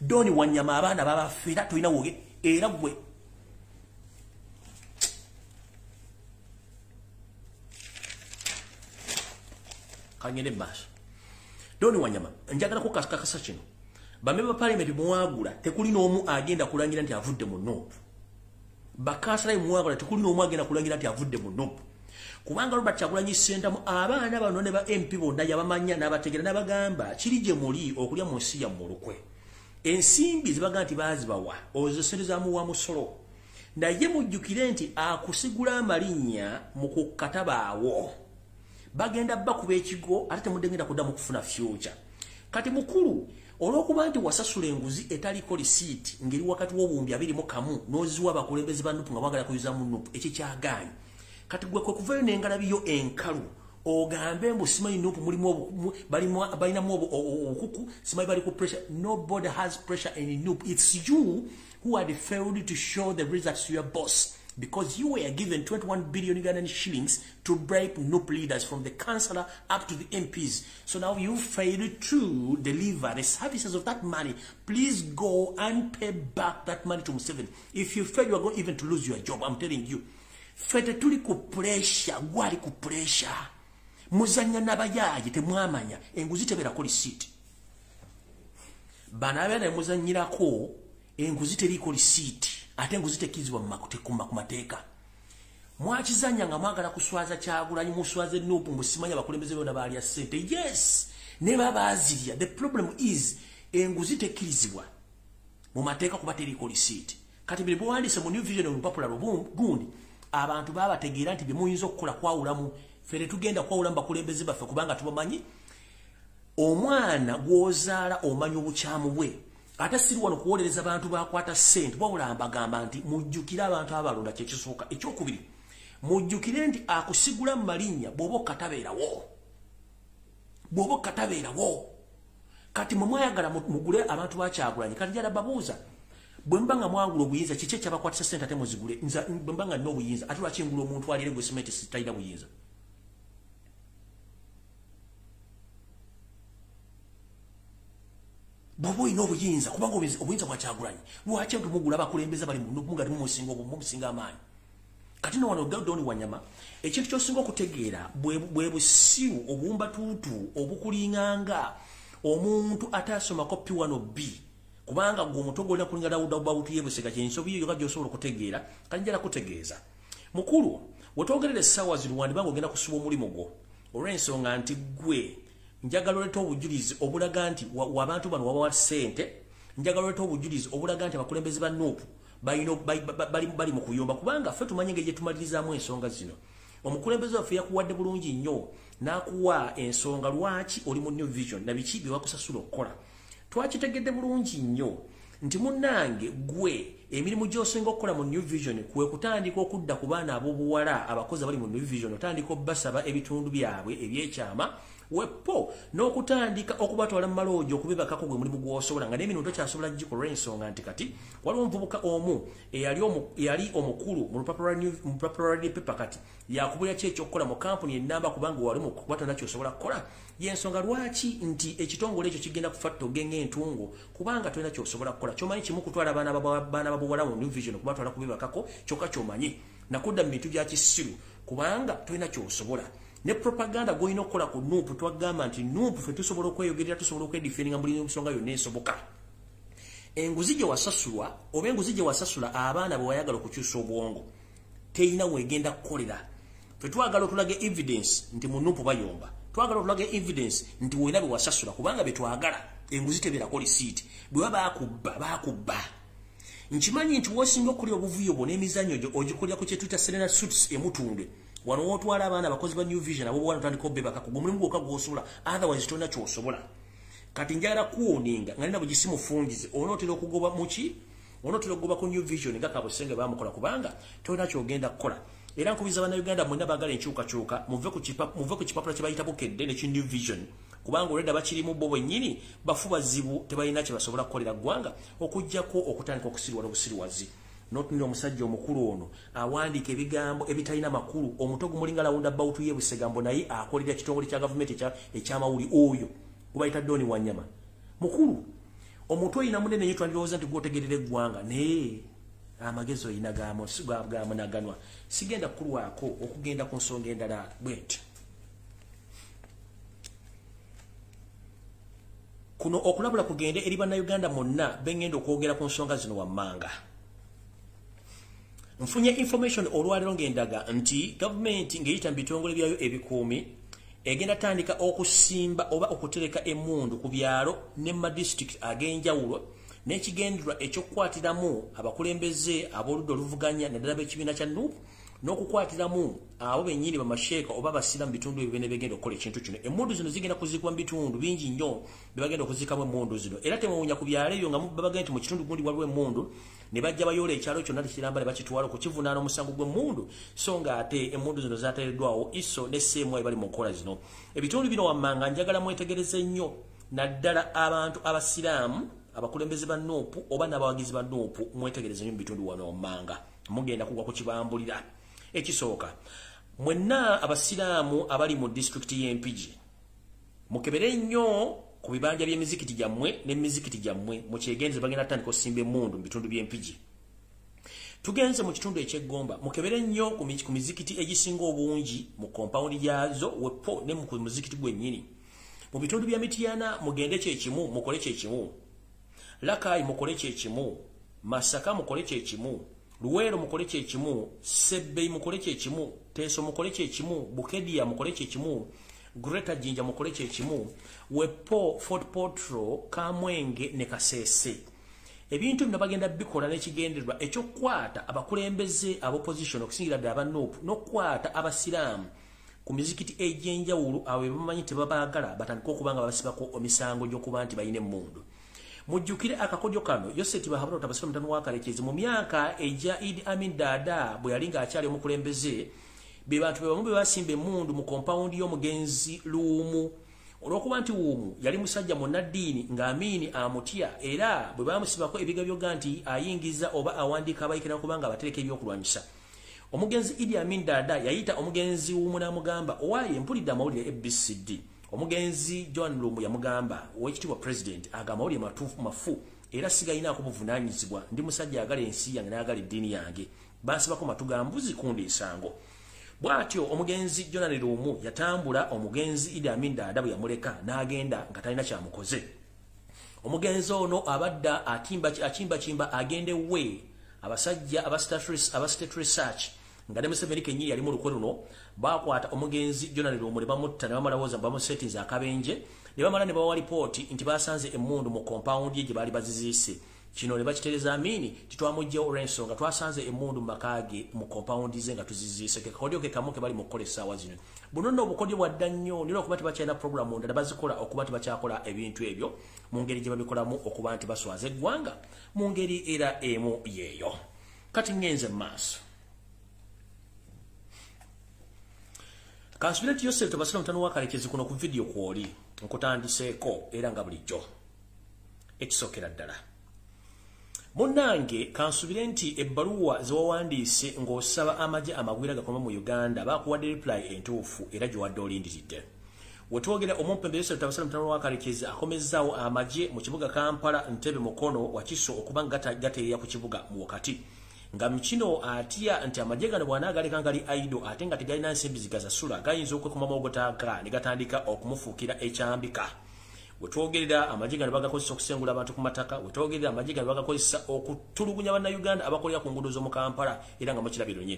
S2: Doni Wanyama abaana babafeera tulina woge era gwe kangende maaso. Doni Wanyama njagala kukakasa kino bamemba parliament muwagula tekuli n'omu agenda kulangira nti avudde mu Nuupu. Bakansala muwagula tekuli n'omu agenda kulangira nti avudde mu Nuupu. Kubanga Robert Kyagulanyi Ssentamu abaana bano ne ba MP bonna yabamanya n'abategera n'abagamba kiri gye muli okulya mu nsi yammwe olukwe. Ensimbi zibaga nti baazibawa ozisente zaamuwa musolo naye mujjukire nti akusigula amalinnya mu kukatabaawo bagenda bakuba ekigo ate temudengenda kuddamu kufuna future. Kati mukulu olw'okuba nti wasasula enguzi etaliko receipt ngeri wakati w'obuwumbi 21 n'oziwa abakulembeze ba Nuupu nga mwagala kuyuza mu Nuupu ekikyagaanyi. Kati gwe kwe kuvayo n'engalabi yo enkalu ogambe mbu simanyi Nuupu mulimu balinamu obukuku simanyi bali ku pressure. Nobody has pressure in Nuupu. It's you who had failed to show the results to your boss because you were given 21 billion Ugandan shillings to bribe Nuupu leaders from the councillor up to the MPs. So now you failed to deliver the services of that money. Please go and pay back that money to Museveni. If you fail, you are going even to lose your job. I'm telling you. Fete tuli ku pressure, gwali ku pressure. Muzanya n'abayaaye temwamanya enguzi teberako receipt. Bana abaana muzanyirako enguzi teriko receipt. Ate enguzi tekizibwa mu mateeka. Mwakizanya nga mwagala kuswaza Kyagulanyi muswaze Nuupu musimanya bakulembeze bonna baalya ssente. Yes, ne babaazirya. The problem is enguzi tekirizibwa mu mateeka kuba teriko receipt. Kati bwe bwandise mu New Vision olupapula gundi abantu babategeera nti bye muyinza okukola kwawulamu fere tugenda kwawulamu bakulembeze baffe kubanga tubamanyi. Omwana gwozaala omanyi obukyamu bwe ate siri wano kuwolereza abantu bakwata ssente wabula mbagamba nti mujjukire abantu abalonda kyekisooka. Ekyokubiri mujjukire nti akusigula mu malinnya bw'oba okatabeerawo. Kati mwe mwayagala mugule abantu ba Kyagulanyi kati njala babuuza bwe mba nga mwangula obuyinza kiki ekyabakwatisa ssente ate muzigule bwe mba nga nnina obuyinza ate lwaki ngula omuntu alire gwe simenti sitalina buyinza. Bw'oba olina obuyinza kubanga obuyinza bwa Kyagulanyi lwaki tumugula abakulembeze bali muga tumusinga amaanyi. Kati no wano Doni Wanyama ekintu ky'osinga okutegeera bwe busiru obuwumbatuutu obukulinganga omuntu ataasomako P1B kubanga gwe omutogo olina kulinga Dawuda Bawutu yebusega kyensobi yoga gy'osobola okutegeera kati njala kutegeeza. Mukulu wetwogerera essaawa zino wandibanga ogenda kusuba omulimu gwo olw'ensonga nti gwe njagala oleeta obujulizi obulaga nti wabantu bano wabawa ssente, njagala oleeta obujulizi obulaga nti abakulembeze ba Nuupu bali mu kuyomba, kubanga ffe tumanyi engeri gye tumalirizaamu ensonga zino. Omukulembeze waffe yakuwadde bulungi nnyo n'akuwa ensonga lwaki oli mu New Vision na biki bye bakusasula okukola. Twakitegedde bulungi nnyo nti munnange gwe emirimu gy'osinga okukola mu New Vision kwe kutandika okudda ku baana ab'obuwala abakozi abali mu New Vision, otandika obbasaba ebitundu byabwe ebyekyama, wepo n'okutandika okubatwala mu maloogi okubibakako gwe mulimu gw'osobola, nga n'emirimu tokyasobola gikola ensonga nti kati waliwo omuvubuka omu eyali omukulu mu lupapula lwa paper kati yakubulira ki ekyokukola mu kampuni ennamba kubanga wali mu kubatwala kyosobola kukola. Y'ensonga lwaki nti ekitongole ekyo kigenda kufatta ogenga entungo kubanga tolina kyosobola kukola. Kyomanyi kimu kutwala abaana babuwala mu New Vision okubatwala kubibakako, kyokka kyomanyi nakudda mu bintu bya kisiru kubanga tolina kyosobola. Ne propaganda goyina okukola ku Nuupu, twagamba nti Nuupu ffe tusobola okweyogerera, tusobola okwedifendinga buli nsonga yonna esoboka. Enguzi gye wasasulwa oba enguzi gye wasasula abaana bwe wayagala okukyusa obwongo teyina weegenda kukolera. Ffe twagala otulage evidence nti mu Nuupu bayomba, twagala otulage evidence nti woyina bye wasasula kubanga betwagala enguzi tebeerako lisiiti. Bwe baba baakubba. Nkimanyi nti wosinga okulya obuvuyo bwo n'emizannyo gyo ogikulira ku kye tuyita Serena Suits emutunde. Wano wotwala abaana abakozi ba New Vision abo bwana tandika obbebaka ku mulimu gwokka gw'osobola, otherwise tolina ky'osobola. Kati njagala kuwoninga nga nina bwe gisimufungize onootera okugoba muki, onootera okugoba ku New Vision nga kabusenge bamukola kubanga tolina ky'ogenda kukola. Era nkubiza bannayuganda mwenna baagala enkyukakyuka muve ku kipapula kye bayita Bukedde ne ki New Vision kubanga olwedda bakirimu bo bwennyini bafu bazibu tebalina kye basobola kukolera ggwanga okuggyako okutandika okusirwa n'obusiriwazi. N'otunira omusajja omukulu ono awandiika ebigambo ebitalina makulu, omuto gumulinga lawunda bawutu ye Busegambo naye akolera kitongole kya gavumenti ekyamawuli oyo gubayita Doni Wanyama mukulu. Omuntu oyina munene nnyo twandibowooza nti gwotegerera eggwanga naye amagezi oyina gamunaganwa. Sigenda kukulwako okugenda ku nsonga endala bwenti. Kuno okulabula kugende eri bannayuganda monna bengenda okwogera ku nsonga zino wammanga. Nfunye information olwalero ngendaga nti government ngeyita mu bitongole byayo ebikuumi egenda tandika okusimba oba okutereka emmundu ku byalo ne mu district ag'enjawulo n'ekigendererwa ekyokukwatiramu abakulembeze ab'oludda oluvuganya naddala b'ekibiina kya Nuupu n'okukwatiramu abo bennyini bamasheeka oba basira mu bitundu ebyo bene begenda okukola ekintu kino. Emmundu zino zigenda kuziikibwa mu bitundu bingi nnyo bye bagenda okuziikamu emmundu zino, era temewuunya ku byalo ebyo nga babaga nti mu kitundu gundi waliwo emmundu ne bajja bayoola ekyalo kyonna tekiramba ne bakitwala okukivunaana omusango gw'emmundu, so nga ate emmundu zino zateereddwawo iso ne seemu bali mu nkola zino. Ebitundu bino wammanga njagala mwetegereze nnyo naddala abantu abasiraamu abakulembeze ba Nuupu oba n'abawagizi ba Nuupu mwetegereze nnyo mu bitundu wano wammanga, mugenda kugwa ku kibambulira. Ekisooka, mwenna abasiraamu abali mu district y'Empigi mukebere nnyo ku bibanja by'emizikiti gyammwe n'emizikiti gyammwe mukyegenze bagenda tandika osimba emmundu mu bitundu by'Empigi. Tugenze mu kitundu eky'Eggomba mukebere nnyo ku mizikiti egisinga obungi mu kompawundi gyazo wepo ne mu muzikiti gwennyini. Mu bitundu bya Mityana mugende kyekimu mukole kyekimu, Lakai mukole kyekimu, Masaka mukole kyekimu, Luwero mukole kyekimu, Sebei mukole kyekimu, Teso mukole kyekimu, Bukedia mukole kyekimu, Greater Jinja mukole kyekimu, wepo Fort Potro, Kamwenge ne Kasese. Ebintu bino bagenda bikola n'ekigendererwa ekyokukwata abakulembeze ab'opposition okusingira ddala aba Nuupu n'okukwata abasiraamu ku mizikiti egy'enjawulo awo bamanyi tebabaagala batandika okuba nga babasibako emisango gy'okuba nti balina emmundu. Mujjukire akakodyo kano Yoseti Bahabura Otabasira mutano wa Kalekezi mu myaka ejja Idi Amin Dada bwe yali ng'akyali omukulembeze be bantu be bamu be basimba emmundu mu kompawundi y'omugenzi Luumu. Olw'okuba nti Wuumu yali musajja munnaddiini ng'Amini amutya era bwe bamusibako ebigabyoga nti ayingiza oba awandiika abayikira kubanga abatereka ebyokulwanyisa. Omugenzi Idi Amin Dada yayita omugenzi Wuumu n'amugamba owaaye mpulidde amawulire ABCD. Omugenzi John Lumbu yamugamba Oweekitiibwa President agamba amawulire matuufu mafu era sigayinaako buvunaanyizibwa, ndi musajja agala ensi yange n'agala eddiini yange, bansibako matu ga mbuzi kundi ensango. Bw'atyo omugenzi John Lumbu yatambula omugenzi Idi Amin Dada bwe yamuleka n'agenda nga talina kyamukoze. Omugenzi ono abadda akimba agende we abasajja aba State Research nga ne Museveni kenyini yali mu lukwe luno bakwata omugenzi Jonathan Lumbuye bamutta ne bamalawoza bamu settings akabenje ne bamala ne bawa report nti basanze emmundu mu compound ye gye bali bazizise kino ne bakitereza amini titwamujja orenso nga twasanze emmundu makage mu compound ze nga tuzizise ke kodyo ke kamuke bali mu kolesa wazino buno no bukodyo bwadda nnyo nilo okuba tibachenda program ndala bazikola okuba tibakyakola ebintu ebyo mu ngeri gye babikolamu okuba nti baswaze eggwanga mu ngeri era emu yeeyo kati ngenze maaso Kansubileti Yosef tobasira mutano wakalekezi kuno ku video kwoli nkutandiseeko era nga bulijjo ekisokera ddala Munange kansubire nti ebbaluwa zewawandiise ng'osaba amagye amagwira gakoma mu Uganda bakuwadde reply entuufu era gyewadde olindiridde wetwogera omumpembe Yosef tabasala mutano wakalekezi akomezzaawo amagye mu kibuga Kampala Ntebe Mukono Wakiso okuba gateeya ku kibuga mu wakati nga mukino atya nti amagye gano bw'anaagaleka ngali aido ate nga tegalina nsimbi zigazasula gayinza okwekuma maogotaaga ne gatandika okumufuukira ekyambika wetwogerera amagye gano bagakozesa okusengula abantu ku mataka wetwogerera amagye gano bagakozesa okutulugunya bannayuganda abakolera ku nguudo z'omu Kampala era nga mukirabirunye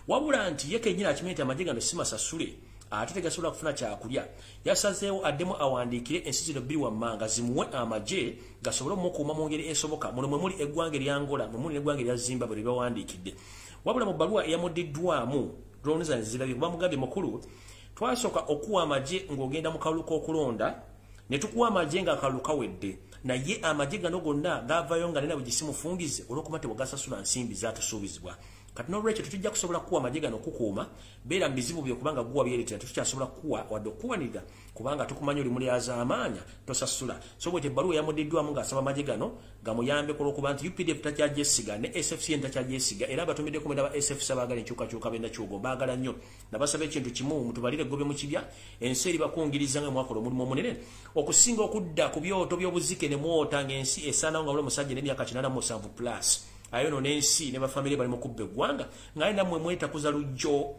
S2: wabula nti ye kennyini akimanyi nti amagye gano si masasule ate tegasobola kufuna kyakulya yasazeewo addemu awandiikire ensiziro bbiri wammanga zimuwe amagye gasobole omukuuma mu ngeri esoboka muno mwe muli eggwanga eryangola mwe muli n'eggwanga erya Zimbabwe lye bawandiikidde wabula mu bbaluwa eyamuddiddwamu Ronza Nzirabye kuba mugambye mukulu twasooka okuwa amagye ng'ogenda mu kalulu k'okulonda ne tukuwa amagye ng'akalulu kawedde naye amagye gano gonna gaavayo nga nena bwe gisimufungize olw'okuba tewagasasula nsimbi zaatusuubizibwa kati n'olwekyo tetujja kusobola kuwa amagye gano okukuuma beera mu bizibu bye kubanga guwa byereetera tetukyasobola kuwa wadde okuwanirira kubanga tukumanya oli muli azaamaanya tosasula so bwete ebbaluwa eyamuddiddwamu ng'asaba amagye gano gamuyambeko olw'okuba nti UPDF takyagyesiga ne SFCN takyagyesiga era abatumiddeko mwenda ba SFC abaagala enkyukakyuka b'ennakyugo baagala nnyo nabasaba ekintu kimu mutubalire gobe mu kibya ensi eri bakungiriza nga mwakola omulimu omunene okusinga okudda ku byoto by'obuzike ne mwota ng'ensi esaanawo nga buli omusajja n'emyaka 87+ ayono n'ensi ne bafamily bali mu kubba eggwanga ngaye nammwe mwetakuza lujjo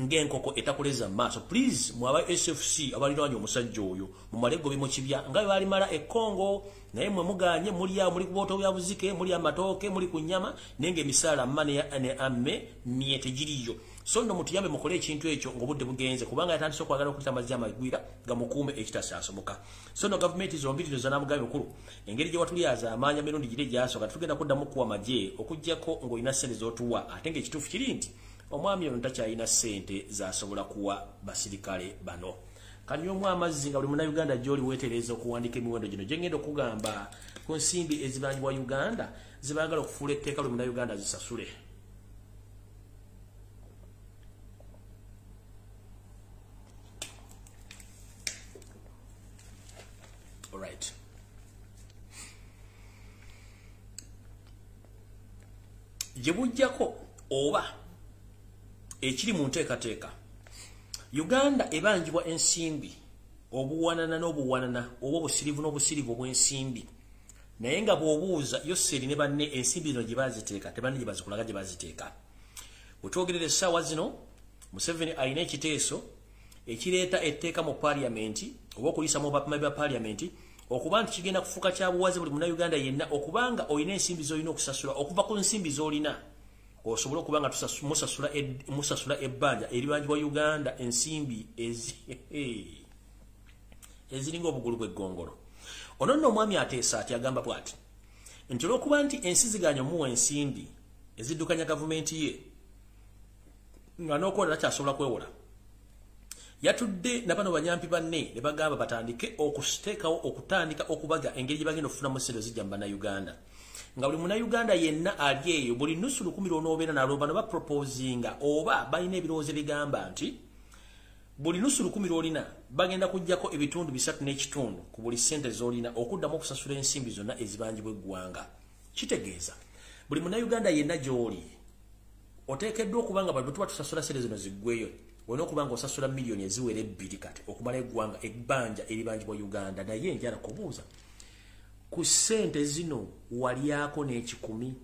S2: ng'enkoko etakuleza maaso please mwaba SFC abalirwanya omusajja oyo mumalego mu kibya nga balimala ekkongo naye mwe muganye muli awo muli ku booto bya buzike muli amatooke muli ku nnyama nenge emisaala mmane ne amme myete giriyo so nno mutuyambe mukole ekintu ekyo ng'obudde bugenze kubanga yatandise okwagala okulita amazzi amagwira gamukuume ekitasaasoboka so no gavumenti zombi tino zanamugabe mukulu engeri gye watulyaza amaanya mirundi gire gyasooka tugenda kuddamu kuwa magye okuggyako ng'olina ssente z'otuwa ate ng'ekituufu kiri nti omwami ono takyalina ssente zasobola kuwa basirikale bano kanyumu amazzi nga buli munnayuganda gy'oli weetereeza okuwandiika emiwendo gino gye ngenda okugamba ku nsimbi ezibanjibwa Uganda zibaagala okufuula etteeka buli munnayuganda zisasule alright gye bujjako oba ekiri mu nteekateeka Uganda ebanjibwa ensimbi obuwanana n'obuwanana oba obusirivu n'obusirivu obw'ensimbi naye nga bw'obuuza Yoseri ne banne ensimbi zino gye baziteeka tebanne gye bazikulaga gye baziteeka wetwogerera essaawa zino Museveni alina ekiteeso ekireeta etteeka mu paaliyamenti oba okuliisa mu bapamabi ba paaliyamenti okuba nti kigenda kufuuka kya buwaze buli munnayuganda yenna okubanga olina ensimbi z'olina okusasula okuva ku nsimbi z'olina osobola okuba nga musasula ebbanja eribanjibwa Uganda ensimbi eziringa obugulu bw'eggongolo ono nno omwami ateesa ati agamba bw'ati nti olw'okuba nti ensi ziganya omuwa ensimbi eziddukanya gavumenti ye nga n'okuwola takyasobola kwewola yatudde nabano banyampi banne ne bagamba batandike okuteekawo okutandika okubaga engeri gye bagenda okufunamu ssente zijja mu bannayuganda nga buli munnayuganda yenna ali eyo buli nusu 10 onoobeera nalwo bano baproposinga oba balina ebirowoozo bigamba nti buli nusu 10 olina bagenda kujjako ebitundu 3.5 ku buli ssente z'olina okuddamu okusasula ensimbi zonna ezibanjibwa eggwanga kitegeeza buli munnayuganda yenna gy'oli oteekeddwa okuba nga bano tuba tusasula ssente zino ziggweyo olina okuba nga osasula miliyoni eziwera 2 kati okumala eggwanga ebbanja eribanjibwa Uganda naye njala kubuuza ku ssente zino walyako n'ekikumi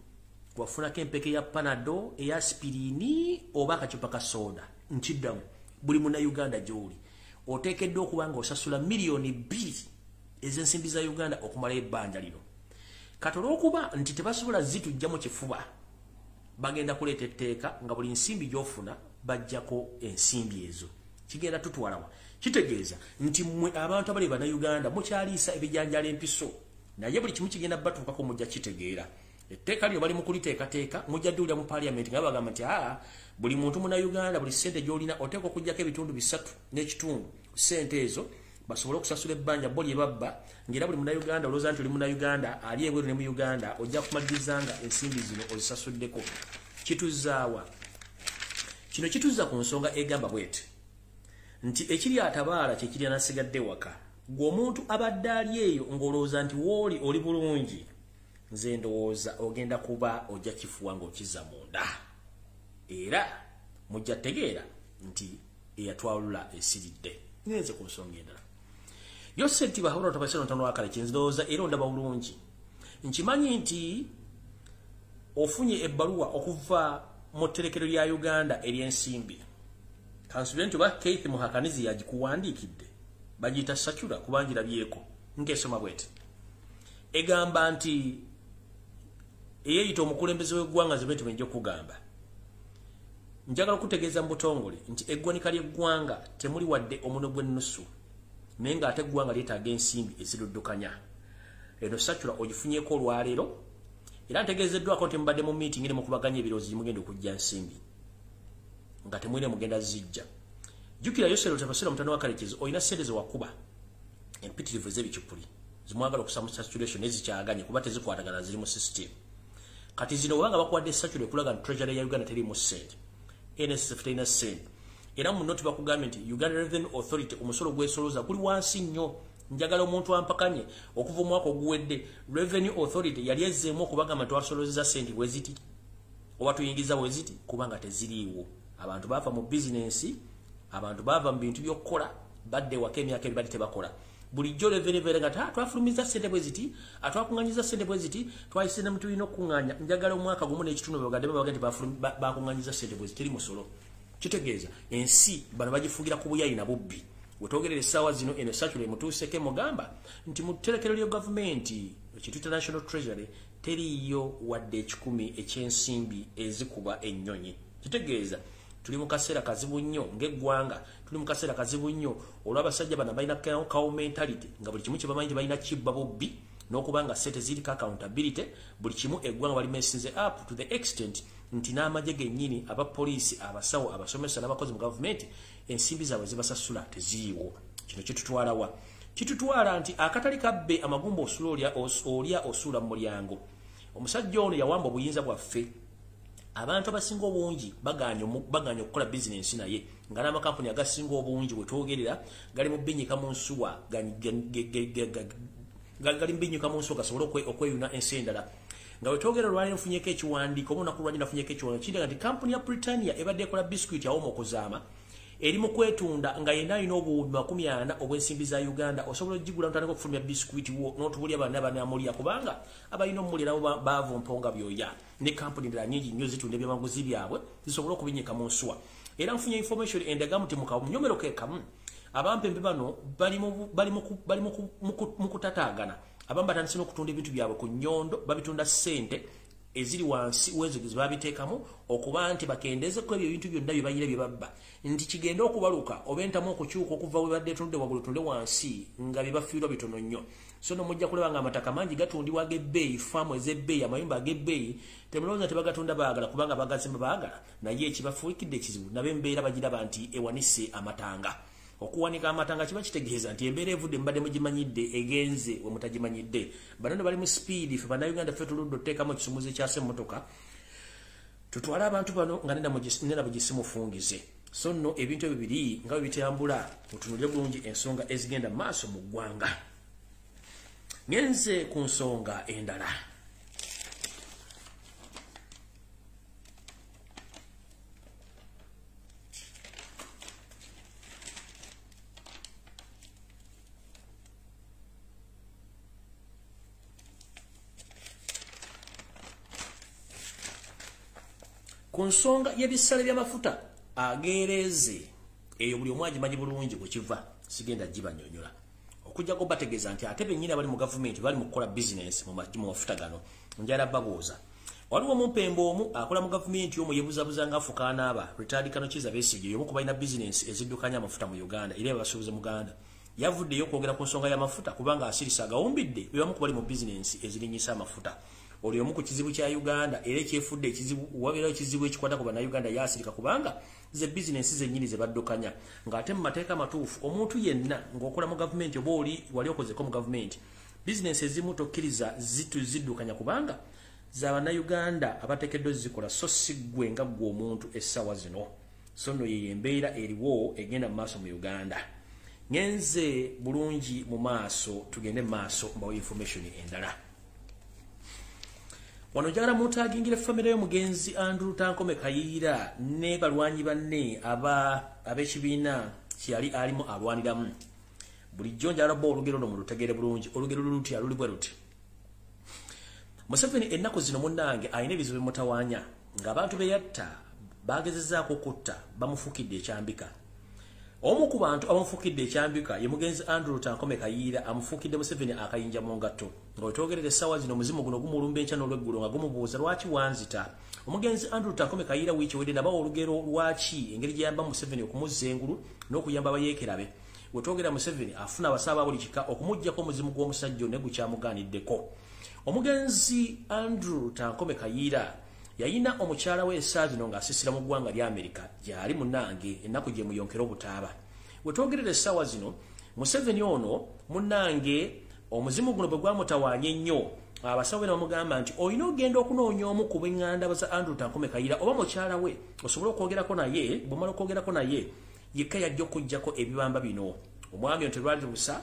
S2: wafunako empeke ya panado eya aspirini oba akacupa ka soda nkiddamu buli munnayuganda gy'oli oteekeddwa okuba nga osasula miliyoni 2 ez'ensimbi za Uganda okumala ebbanja lino kati olw'okuba nti tebasobola zitujja mu kifuba bagenda kuleeta etteeka nga buli nsimbi gy'ofuna bajjako ensimbi ezo. Kigenda tutwalawa. Kitegeeza nti mmwe abantu abali bannayuganda mukyaliisa ebijanjala empiso. Naye buli kimu kigenda batuukako mujja kitegeera. Etteeka lyo bali mu kuliteekateeka mujja ddulira mu parliament nga bagamba nti buli muntu munnayuganda buli ssente gy'olina oteekwa okuggyako ebitundu 3.5 ssente ezo basobole okusasula ebbanja bo lye babba ng'era buli munnayuganda olowooza nti oli munnayuganda ali ebweru ne mu Uganda ojja kumaliriza nga ensimbi zino ozisasuddeko. Kituzaawa kino kituzza ku nsonga egamba bweti nti ekiri atabaala kye kiri anasigadde waka. Gwe omuntu abadde ali eyo ng'olowooza nti wooli oli bulungi, nze ndowooza ogenda kuba ojja kifuwa ng'okiza munda. Era mujja tegeera nti eyatwalula esiridde. Ngenze ku nsonga endala. Yose nti bahoro tabaseno ntano akale kinzidowooza era ondaba bulungi. Nkimanyi nti ofunye ebbaluwa okuva mu tterekero lya Uganda ery'ensimbi. Kansulenti ba Keith Muhakanizi yagikuwandiikidde. Bagiyita sakula kubangira byeko. Nkesoma bwete. Egamba nti eyeyita omukulembeze w'eggwanga zibenti mwenjo kugamba. Njagala kutegeeza mu butongole nti eggwanika ly'eggwanga temuli wadde omuno gw'ennusu. Naye ng'ate eggwanga lyetaaga ensimbi eziruddukanya. Eno sakula ogifunyeeko olwaleero. Era ntegeezeddwako nti mubadde mu meeting ne mukubaganya ebirowoozo gye mugenda okujja nsimbi. Nga temwine mugenda zijja. Jjukira Yosero Tabasira mutano wa Kalekezo olina ssente ze wakuba empitirivu ez'ebicupuli zimwagala okussa mu saturation ezikyaganye kuba tezikwatagana ziri mu system. Kati zino obanga bakuwadde saturation ekulaga nti treasury ya Uganda teriimu ssente. NSSF terina ssente. Era mu noti bakugambye nti Uganda Revenue Authority omusolo gw'esolooza guli wansi nnyo. Njagala omuntu ampakanye okuva omwaka oguwedde Revenue Authority yali ezzeemu okubagamba twasolozeza ssente bwe ziti oba tuyingiza bwe ziti kubanga teziriiwo. Abantu baava mu bizinensi, abantu baava mu bintu by'okukola badde waka emyaka ebiri badde tebakola. Bulijjo Revenue nga twafulumiza ssente bwe ziti, atwakuŋŋanyiza ssente bwe ziti, twayise ne mutulina okuŋŋaanya. Njagala omwaka gumu n'ekitundu bagadde babaga nti bakuŋŋanyiza ssente bwe ziti teri musolo. Kitegeeza ensi bano bagifugira ku buyayi na bubbi. Wetogerera essaawa zino eno sakule mutuuseke mugamba nti mu tterekero lya gavumenti ekituta National Treasury teriyo wadde 10 eky'ensimbi ezikuba ennyonyi. Kitegeeza tuli mu kaseera kazibu nnyo ng'eggwanga, tuli mu kaseera kazibu nnyo olw'abasajja bano balina kawo mentality nga buli kimu kye bamanyi nti balina kibba bubbi n'okuba nga ssente ziriko accountability. Buli kimu eggwanga balimesinze up to the extent nti n'amagye gennyini abapoliisi, abasawo, abasomesa n'abakozi mu gavumenti ensimbi zaabwe zibasasula teziriiwo. Kino kitutwalawa? Kitutwala nti akatali kabbe amagumba olya osuula mu mulyango. Omusajja ono yawamba obuyinza bwaffe. Abantu abasinga obungi baganya okukola bizinensi naye nga n'amakampuni agasinga obungi wetwogerera gali mu binnyika mu nsuwa gali mu binnyika mu nsuwa gasobole okweyuna ensi endala. Nga wetwogerera olwaleero nfunyeko ekiwandiiko olunaku lwaki nafunyeko ekiwandiiko kindaga nti kampuni ya Britannia ebadde ekola bisikuiti awo okuzaama eri mu kwetunda nga yenna alina obuwumbi 40 obw'ensimbi za Uganda osobola ogigula ntandika okufulumya bisikuiti wo n'otubulya bana banamulya kubanga abalina omulira nabo baava mponga byoya ne kampuni endala nnyingi nnyo zitunda ebyamaguzi byabwe zisobola okubinyika mu nsuwa. Era nfunye information endegamu ti munyomero kekamu abampembe bano bali mu kutataagana. Abamu batandise n'okutunda ebintu byabwe ku nnyondo babitunda ssente eziri wansi wezo babiteekamu okuba nti bakendezeko ebyo ebintu byonna bye bayire bye babba nti kigenda okubaluka obentamu okukyuka okuva we badde tunde wabula tunde wansi nga bye bafiirwa bitono nnyo. So no mujja kulaba nga amataka mangi gatundibwa ag'ebbeeyi, faamu ez'ebbeeyi, amayumba ag'ebbeeyi temulowooza tebagatunda baagala kubanga bagazimba baagala naye ekibafuukidde ekizibu nabo embeera bagiraba nti ewanise amatanga. Okuwanika amatanga kiba kitegeeza nti embeera evudde mbadde mugimanyidde egenze we mutagimanyidde. Bano bali mu speed ffe bannayuganda ffe tuludde otteekamu ekisumuzi kyase emmotoka tutwale abantu bano nga nena bwe gisimufungize. So nno ebintu ebyo biri nga bwe bitambula mutunulire bulungi ensonga ezigenda maaso mu ggwanga. Ngenze ku nsonga endala. Ku nsonga y'ebisale by'amafuta ageereze eyo buli omu agimanyi bulungi bwe kiva sigenda gibanyonyola okujjako bategeeza nti ate bennyini abali mu gavumenti bali mu kukola bizinensi mu mafuta gano njala babuuza waliwo mumpembo omu akola mu gavumenti omu yebuzabuza nga afukaana aba retired Colonel Kiza Besigye yomu kubalina business eziddukanya amafuta mu Uganda era basuubiza mu Uganda yavuddeyo kwogera ku nsonga y'amafuta kubanga asirisa agawumbidde bebamu kubali mu business ezirinyisa amafuta oli omu ku kizibu kya Uganda era ekyefudde ekizibu wabeera ekizibu ekikwata ku bannayuganda yasirika kubanga ze business zennyini ze baddukanya ng'ate mu mateeka matuufu omuntu yenna ng'okola mu gavumenti oba wali okozeko mu gavumenti business ezimu tokkiriza ziddukanya kubanga z'abannayuganda abateekeddwa zikola so si ggwe nga ggwe omuntu essaawa zino so nno ye embeera eriwo egenda mu maaso mu Uganda. Ngenze bulungi mu maaso tugende mu maaso mbawo information endala. Wano njagala mutagingire famire y'omugenzi Andrew Tankome Kayiira ne balwanyi banne ab'ekibiina kyali alimu alwaniramu. Bulijjo njagala bo olugero no mu lutegere bulungi olugero luluti aluli bwe luti. Museveni ennaku zino munnange ayina ebizibu bimutawaanya ng'abantu be yatta baagezezzaako kutta bamufukidde ekyambika. Omu ku bantu abamufukidde ekyambika ye mugenzi Andrew Tankome Kayiira amufukidde Museveni akayinja mu ngatto ng'otwogerera essaawa zino omuzimu guno gumulumba enkya n'olweggulo nga gumubuuza lwaki wanzita. Omugenzi Andrew Tankome Kayiira wiiki wedde nabawa olugero lwaki engeri gy'ayamba Museveni okumuzza engulu n'okuyamba abayeekerabe. Wetwogera Museveni afuna abasaaba buli kika okumuggyako omuzimu gw'omusajja ne gukyamugaaniddeko. Omugenzi Andrew Tankome Kayiira yayina omukyala we essaawa zino ng'asisira mu ggwanga lya Amerika gy'ali munnange ennaku gye muyonkera obutaaba. Wetwogerera essaawa zino Museveni ono munnange omuzimu guno bwe gwamutawaanya ennyo abasawo be bamugamba nti olina ogenda okunoonya omu ku bw'eŋŋanda za Andrew Tankome Kayiira oba mukyala we osobole okwogerako naye bw'omala okwogerako naye yekka yajja okuggyako ebibamba bino. Omwami ono terwali lusa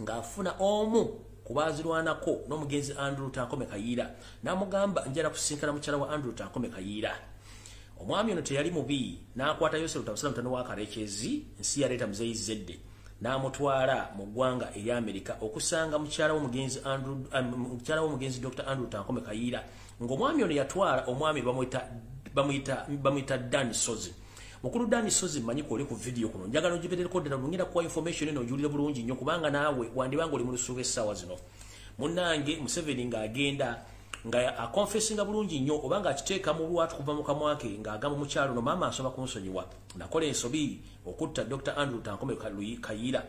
S2: ng'afuna omu kubazirwanako n'omugenzi Andrew Tankome Kayiira n'amugamba njala kusinkana mukyala wa Andrew Tankome Kayiira. Omwami ono teyali mubi n'akwata Yosef Tamusala mutano wa Karekezi nsi yaleeta muzeeyi Zedde n'amutwala mu ggwanga erya Amerika okusanga mukyala w'omugenzi Dr. Andrew Tankome Kayiira ng'omwami ono yatwala omwami bamuyita Dan Sozi. Mukulu Dani Sozi manyi ko oli ku video kuno njagala ogibetereko ddala bulungira kwa information eno ojulire bulungi nnyo kubanga naawe wandibanga oli mu lusuubo essaawa zino. Munnange Museveni ng'agenda nga akonfesinga bulungi nnyo obanga akiteeka mu lwatu kuva mu kamwa ke ng'agamba mukyalo no maama asoba kunsonyiwa nakola ensobi okutta Dr. Andrew Tankome Kayiira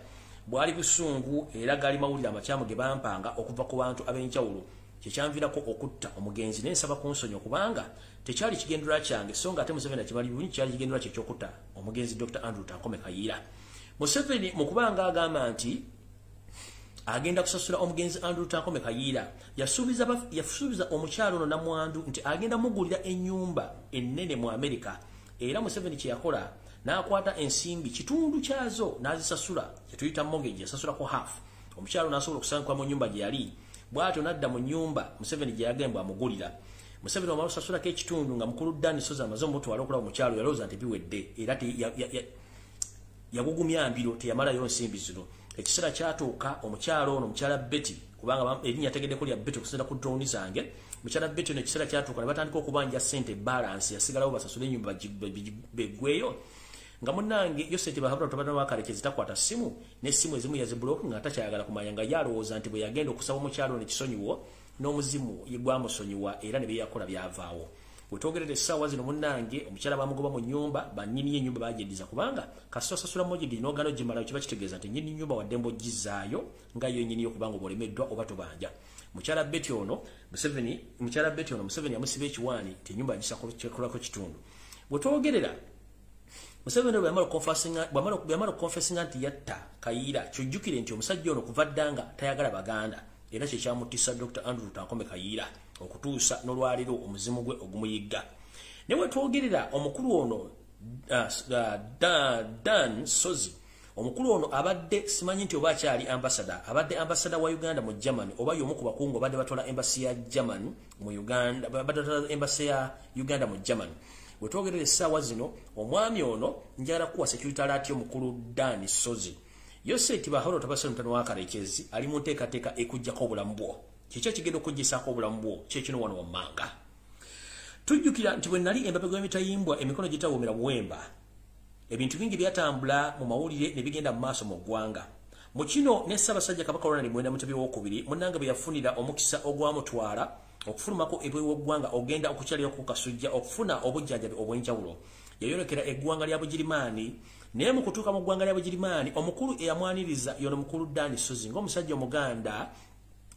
S2: bwali busungu era gali mawulire amakyamu ge bampanga okuva ku bantu ab'enjawulo kyekyanvirako okutta omugenzi n'ensaba kunsonyiwa kubanga tekyali kigendera kyange so nga ate Museveni akimali bulungi kyali kigendera kye kyokutta omugenzi Dr. Andrew Tankome Kayiira. Museveni mu kubanga agamba nti agenda kusasula omugenzi Andrew Tankome Kayiira yasuubiza omukyalo ono namwandu nti agenda mugulira ennyumba ennene mu Amerika era Museveni kye yakola n'akwata ensimbi kitundu kyazo n'azisasula kyetuyita mortgage yasasulako half. Omukyalo n'asobola okusangibwa mu nnyumba gye yali bw'atyo n'adda mu nnyumba Museveni gye yagenda amugulira. Museveni omala osasulako ekitundu nga mukulu Dani Sozi amaze omutwala okulaba omukyalo yalowooza nti biwedde era yagugumya mbiro teyamalayo nsimbi zino. Ekiseera kyatuuka omukyalo ono omukyala Betty kubanga erinnya ategeddeko lya Betty okusinziira ku drone zange mukyala Betty ono ekiseera kyatuuka ne batandika okubanja ssente balance yasigalawo basasula ennyumba beggweyo nga munnange yo ssente bahabula tobana wakarekezi takwata ssimu n'essimu ezimu yazibulooka nga takyayagala kumanya nga yalowooza nti bwe yagenda okusaba omukyalo ono ekisonyiwo n'omuzimu yegwamusonyiwa era ne byeyakola byavaawo. Wetwogerera essaawa zino munnange omukyala bamugoba mu nnyumba bannyini y'ennyumba bagyeddiza kubanga kasita osasula mogidi n'ogaana ogimalayo kiba kitegeeza nti nnyini nnyumba wadde mbogizaayo nga yo nnyini yo kubanga obolemeddwa oba tobanja. Mukyala Betty ono Museveni yamusiba ekiwaani ti ennyumba agisakolako kitundu. Wetwogerera Museveni bw'amala okukonfesinga nti yatta Kayiira kyojjukire nti omusajja ono kuva ddanga tayagala Baganda era kyekyamutisa Dr. Andrew Tankome Kayiira okutuusa n'olwaliro omuzimu gwe ogumuyigga. Ne wetwogerera omukulu ono Dan Sozi omukulu ono abadde simanyi nti oba akyali abadde ambasada wa Uganda mu Germany oba y'omu ku bakungu abadde batwala embassy ya Germany mu Uganda embassy ya Uganda mu Germany. Wetwogerera essaawa zino omwami ono njagala kuwa security alert y'omukulu Dan Sozi Yoseti bahoro tabasala mutano wa Karekezi ali mu nteekateeka ekujjako obulamu bwo kikyo kigenda okugyisaako obulamu bwo kyekino wano wammanga. Tujjukira nti bwe nali Embabego y'emitayimbwa emikono gitawomera buwemba ebintu bingi byatambula mu mawulire ne bigenda mu maaso mu ggwanga. Mu kino ne Ssaabasajja Kabaka Ronald Muwenda Mutebi w'okubiri munnange bwe yafunira omukisa ogwamutwala okufulumako ebweggwanga ogenda okukyalira ku kasujja okufuna obujjanjabi obw'enjawulo yayolekera eggwanga lya Bugirimaani naye mu kutuuka mu ggwanga lya Bugirimaani omukulu eyamwaniriza yono mukulu Dani Sozi ng'omusajja Omuganda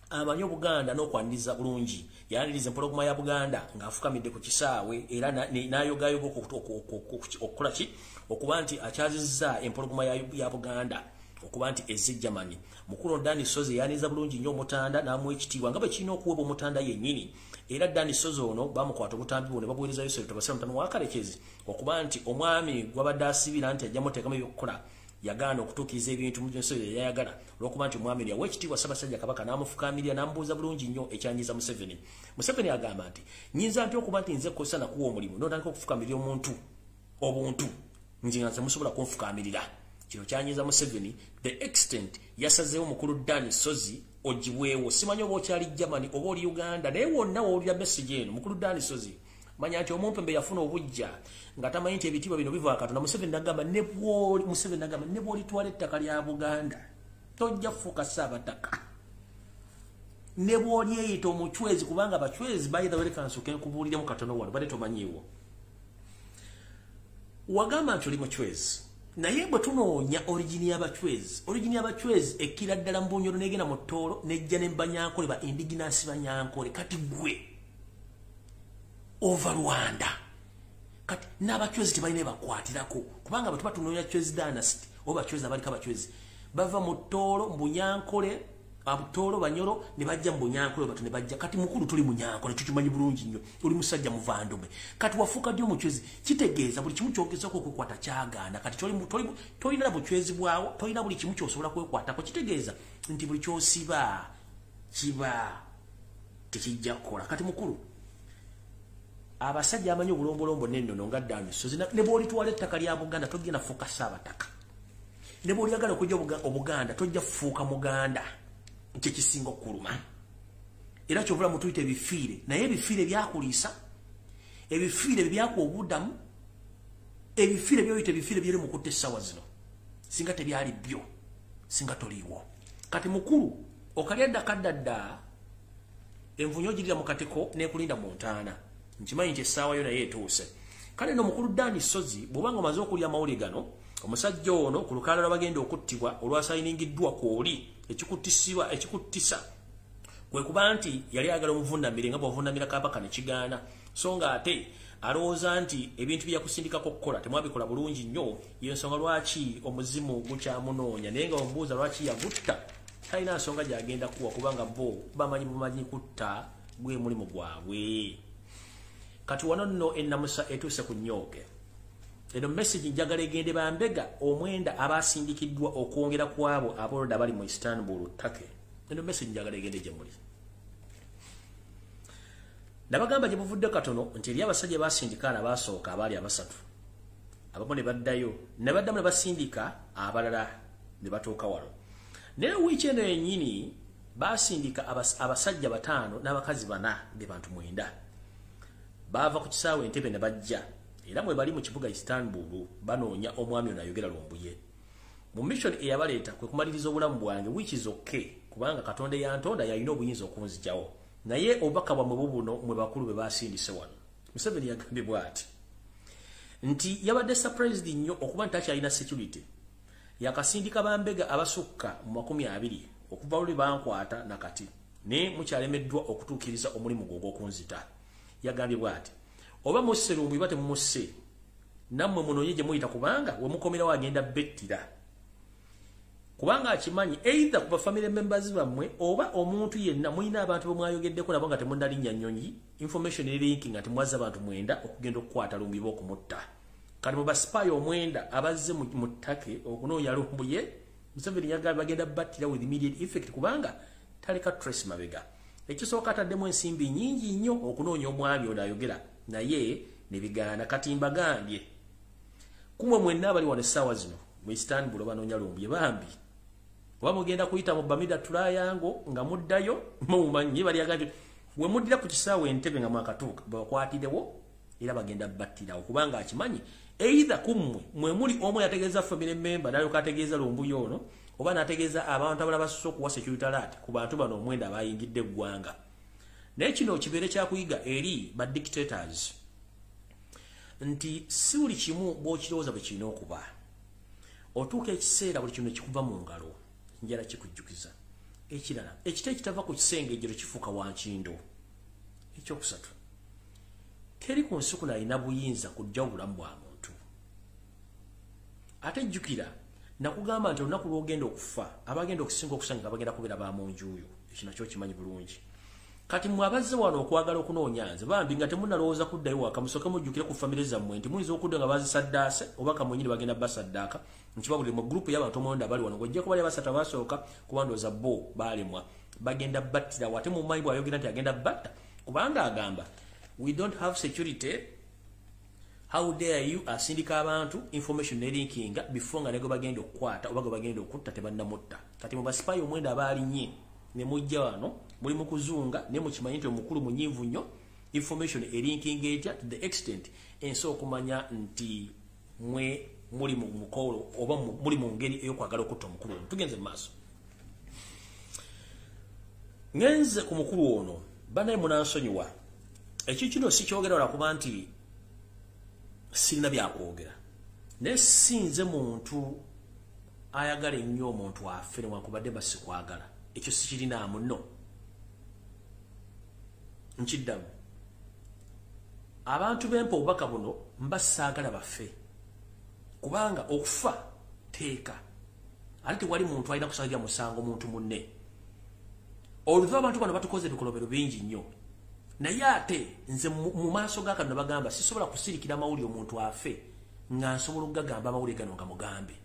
S2: amanyi Obuganda n'okwaniriza bulungi yaniriza empologoma ya Buganda ng'afukamidde ku kisaawe era n'ayogayoga okukola ki okuba nti akyazizza empologoma ya Buganda okuba nti ezze Germany mukulu Dani Sozi yaniriza bulungi nnyo Omutanda n'amuwa ekitiibwa nga bwe kirina okuweebwa Omutanda yennyini era Dani Sozi ono bamukwata obutambi bwe ne babuweereza Yoseri Tobasira mutano wa Kalekezi okuba nti omwami gwabadde asibira nti ajja muteekamu ebyokukola yagaana okutuukiriza ebintu mu nsi yayagala olw'okuba nti omwami yawa ekitiibwa Ssaabasajja Kabaka n'amufukamirira n'amubuuza bulungi nnyo ekyanyiza Museveni. Museveni agamba nti nyinza ntya okuba nti nze kukozesa nakuwa omulimu n'otandika okufukamirira omuntu obuntu nze nga musobola kunfukamirira kino kyanyiza Museveni the extent yasazeewo mukulu Dani Sozi ogibwewo simanyi oba okyali Germany oba oli Uganda naye wonna wawulira message eno mukulu Dani Sozi manya nti omumpembe yafuna obujja nga tamanyi nti ebitiibwa bino biva Katonda. Museveni n'agamba ne bw'olitwala ettaka lya Buganda tojja kufuuka Ssaabataka ne bw'olyeyita omuchwezi kubanga abachwezi bayita wele kansuke nkubuuliremu katono wano bade tomanyiiwo wagamba nti oli muchwezi naye bwe tunoonya origini y'abachwezi ekkira ddala mu Bunyoro n'egenda mu Tooro n'ejja ne Banyankole ba indigenous Banyankole kati gwe over Rwanda kati n'abachwezi tebalina bakwatirako kubanga bwe tuba tunoonya chwezi dynasty oba bachwezi abaliko abachwezi bava mu Tooro mu Bunyankole Abutoro Banyoro ne bajja mu Bunyankole batu ne bajja kati mukulu tuli Munyankole tukimanyi bulungi nnyo oli musajja muvandume kati wafuka dio muchwezi kitegeeza buli kimu kyogeza ko kwekwata kyagaana kati tolina buchwezi bwawo tolina buli kimu kyosobola kwekwata ko kitegeeza nti buli kyosiba kiba tekijja kukola kati mukulu abasajja amanyi obulombolombo n'ennono nga Dani Sozi ne bw'olitwala ettaka lya Buganda togenda fuuka Ssaabataka ne bw'olyagala okujja Obuganda tojja fuuka Muganda nkikisinga okuluma era kyovula mutuyita ebifiire naye ebifiire byakuliisa ebifiire byakuwa obuddamu ebifiire byoyita ebifiire byeri mu kutta essaawa zino singa tebyali byo singa toliiwo kati mukulu okalya ddakadda envunyo ogirira mu kateko n'ekulinda mu ntaana nkimanyi nti essaawa yo naye etuuse kale no mukulu Dani Sozi bw'obanga omaze okulya amawulire gano omusajja ono ku lukalala bagenda okuttibwa olwasayiningiddwa kwoli ekikuttisa kwe kuba nti yali ayagala omuvunamire nga bw'ovunamira Kabaka ne kigaana so nga ate alowooza nti ebintu byakusindikako okukola temwabikola bulungi nnyo y'ensonga lwaki omuzimu gukyamunoonya naye nga omubuuza lwaki yagutta talina nsonga gy'agenda kuwa kubanga bo bumanyi kutta gwe mulimu gwabwe kati wano nno ennamusa etuuse ku nnyooge eno message njagala egende bambega omwenda abasindikiddwa okwongera kwabo aboloda bali mu Istanbul Turkey eno message njagala egende gye muli nabagamba gye buvudde katono nti eri abasajja basindika abasooka abaali abasatu abamu ne baddayo ne baddamu ne basindika abalala ne batuuka wano naye wiiki eno yennyini basindika abasajja 5 n'abakazi 4 be bantu 9 bava ku kisaawe Entebbe ne bajja era mwe bali mu kibuga Istanbul banoonya omwami ono ayogera Lumbuye mu mission eyabaleeta kwe kumaliriza obulamu bwange which is okay kubanga Katonda yantonda yalina obuyinza okunzijawo naye obubaka bwamwe bubuno mwe bakulu be basindise wano Museveni yagambye bw'ati nti yabadde surprised nnyo okuba nti akyalina security yakasindika bambega abasukka mu 20 okuva luli bankwata nakati ne mukyalemeddwa okutuukiriza omulimu gw'okunzita yagambye bw'ati oba musse Lumbuye bate mumusse nammwe munoonye gye muyita kubanga we mukomerawo agenda bettira kubanga akimanyi either kuba family members bammwe oba omuntu yenna muyina abantu bemwayogeddeko nabo nga temunnalinnya nnyonyi information linking nga temwazza abantu 9 okugenda okukwata Lumbuye b'okumutta kati mu baspy omwenda abazze mu ttake okunoonya Lumbuye Museveni yagamba bagenda battira with immediate effect kubanga taleka trace mabega ekisooka ataddemu ensimbi nnyingi nnyo okunoonya omwami ono ayogera naye ne bigaana kati mbagambye kumwe mwenna abali wano essaawa zino mu Istanbul banoonya Lumbuye bambi oba mugenda kuyita mu Bamida tulayango nga muddayo mumanyi bali agambye we muddira ku kisaawe Entebbe nga mwakatuuka bakwatirewo era bagenda battirawo kubanga akimanyi either kumwe mwe muli omu yategeeza family member n'alyoka ategeeza Lumbuye ono oba n'ategeeza abantu abalala basusse okuwa security alert ku bantu bano omwenda abayingidde eggwanga naye kino kibeere kyakuyiga eri ba dictators nti si buli kimu bw'okirowooza bwe kirina okuba otuuka ekiseera buli kimu ekikuva mu ngalo njala kikujjukiza ekirala ekita ekitava ku kisengejjero kifuuka wankindo ekyokusatu teri ku nsi kuno alina buyinza kujja obulamu bwa muntu ate jjukira nakugamba nti olunaku lw'ogenda okufa abagenda okusinga okusanga bagenda kubeera ba mu njuyo ekyo nakyo kimanyi bulungi kati mwabazze wano okwagala okunoonya nze bambi nga temunnalowooza kuddayo waka musooke mujjukire ku famire zammwe nti muyinza okudda nga bazisaddaase oba kamwenyini bagenda basaddaaka nkibabulire mu gurupu y'abantu omulonda bali wano ng'ojja kuba basatu abasooka kuba ndooza bo baalemwa bagenda battira wate mu mayi bw'ayogera nti agenda batta kubanga agamba we don't have security how dare you asindika abantu information nelinkinga before nga nego bagenda okukwata oba bagenda okutta tebannamutta kati mu basipayi omwenda abaalinye ne mujja wano muli mu kuzunga ne mukimanyi nti omukulu munyivu nnyo information elinkinga etya to the extent ensi okumanya nti mwe muli mu mukolo oba muli mu ngeri ey'okwagala okutta omukulu ono tugenze mu maaso ngenze ku mukulu ono banaye munansonyiwa ekyo kino sikyogera lwakuba nti sirina byakwogera naye sinze muntu ayagala ennyo omuntu affe newankubadde basikwagala ekyo sikirinaamu nno nkiddamu abantu bempa obubaka buno mbasaagala baffe kubanga okufa teeka ate tewali muntu alina kusalira musango muntu munne oluva abantu bano batukoze ebikolobero bingi nnyo naye ate nze mu maaso ga kano bagamba sisobola kusirikira amawulire omuntu afe nga nsobola okugagamba amawulire gano nga mugambe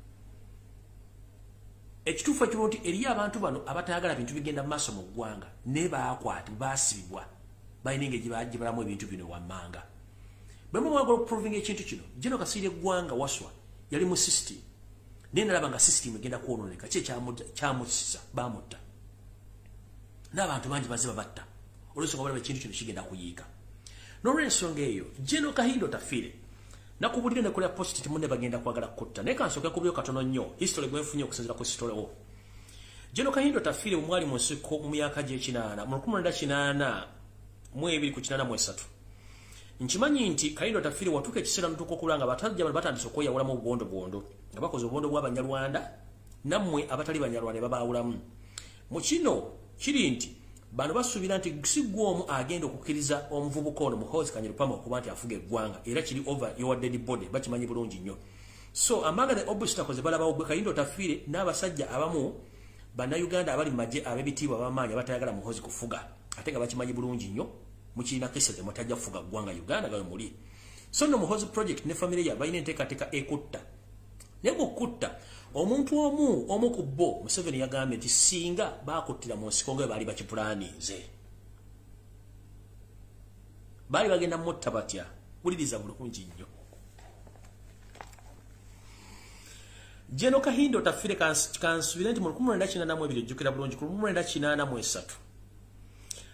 S2: ekituufu ekiro nti eriyo abantu bano abatayagala bintu bigenda mu maaso mu ggwanga ne baakwata baasibibwa balina engeri gye balamu ebintu bino wammanga bwe mwagala okuprovinga ekintu kino gino kasiire eggwanga waswa yali mu system naye nalaba nga system egenda kwonooneka ki kyamukisa baamutta n'abantu bangi bazze babatta olwensonga balaba ekintu kino kigenda kuyiika n'olwensonga eyo Jeno Kahindo tafiire nakubulire ne kulya post timunne bagenda kwagala kutta naye kansooke kubyo katono nnyo history gwenfunye okusinzira ku history wo Jeno Kahindo tafiire omwali mu nsiko mu myaka gy'ekinaana mu 1980 mu 283 nkimanyi nti Kahindo tafiire watuuka ekiseera mutuuka okulanga batajja bano batandise okweyawulamu obubondo nga bakoze obubondo bw'abanyarwanda nammwe abatali banyarwanda babaawulamu mu kino kiri nti bano basuubira nti si gw'omu agenda okukkiriza omuvubuka ono Muhoozi Kanyarupama okuba nti afuga eggwanga era kiri over your dead body bakimanyi bulungi nnyo so amanga the obstacles balabawo gwe Kahindo tafiire n'abasajja abamu bannayuganda abali mu magye ab'ebitiibwa ab'amaanyi abatayagala Muhoozi kufuga ate nga bakimanyi bulungi nnyo mukirina kese mutajja kufuga ggwanga Uganda gawe muli so no Muhoozi project ne family ya balina enteekateeka ekutta ne bukutta omuntu omu ku bo Museveni yagambye nti singa bakuttira mu nsiko nga baali bakipulaanize baali bagenda mutta batya wuliriza bulungi nnyo Jeno Kahindo tafiire kansubire nti mu 1982 ejjukira bulungi ku 1983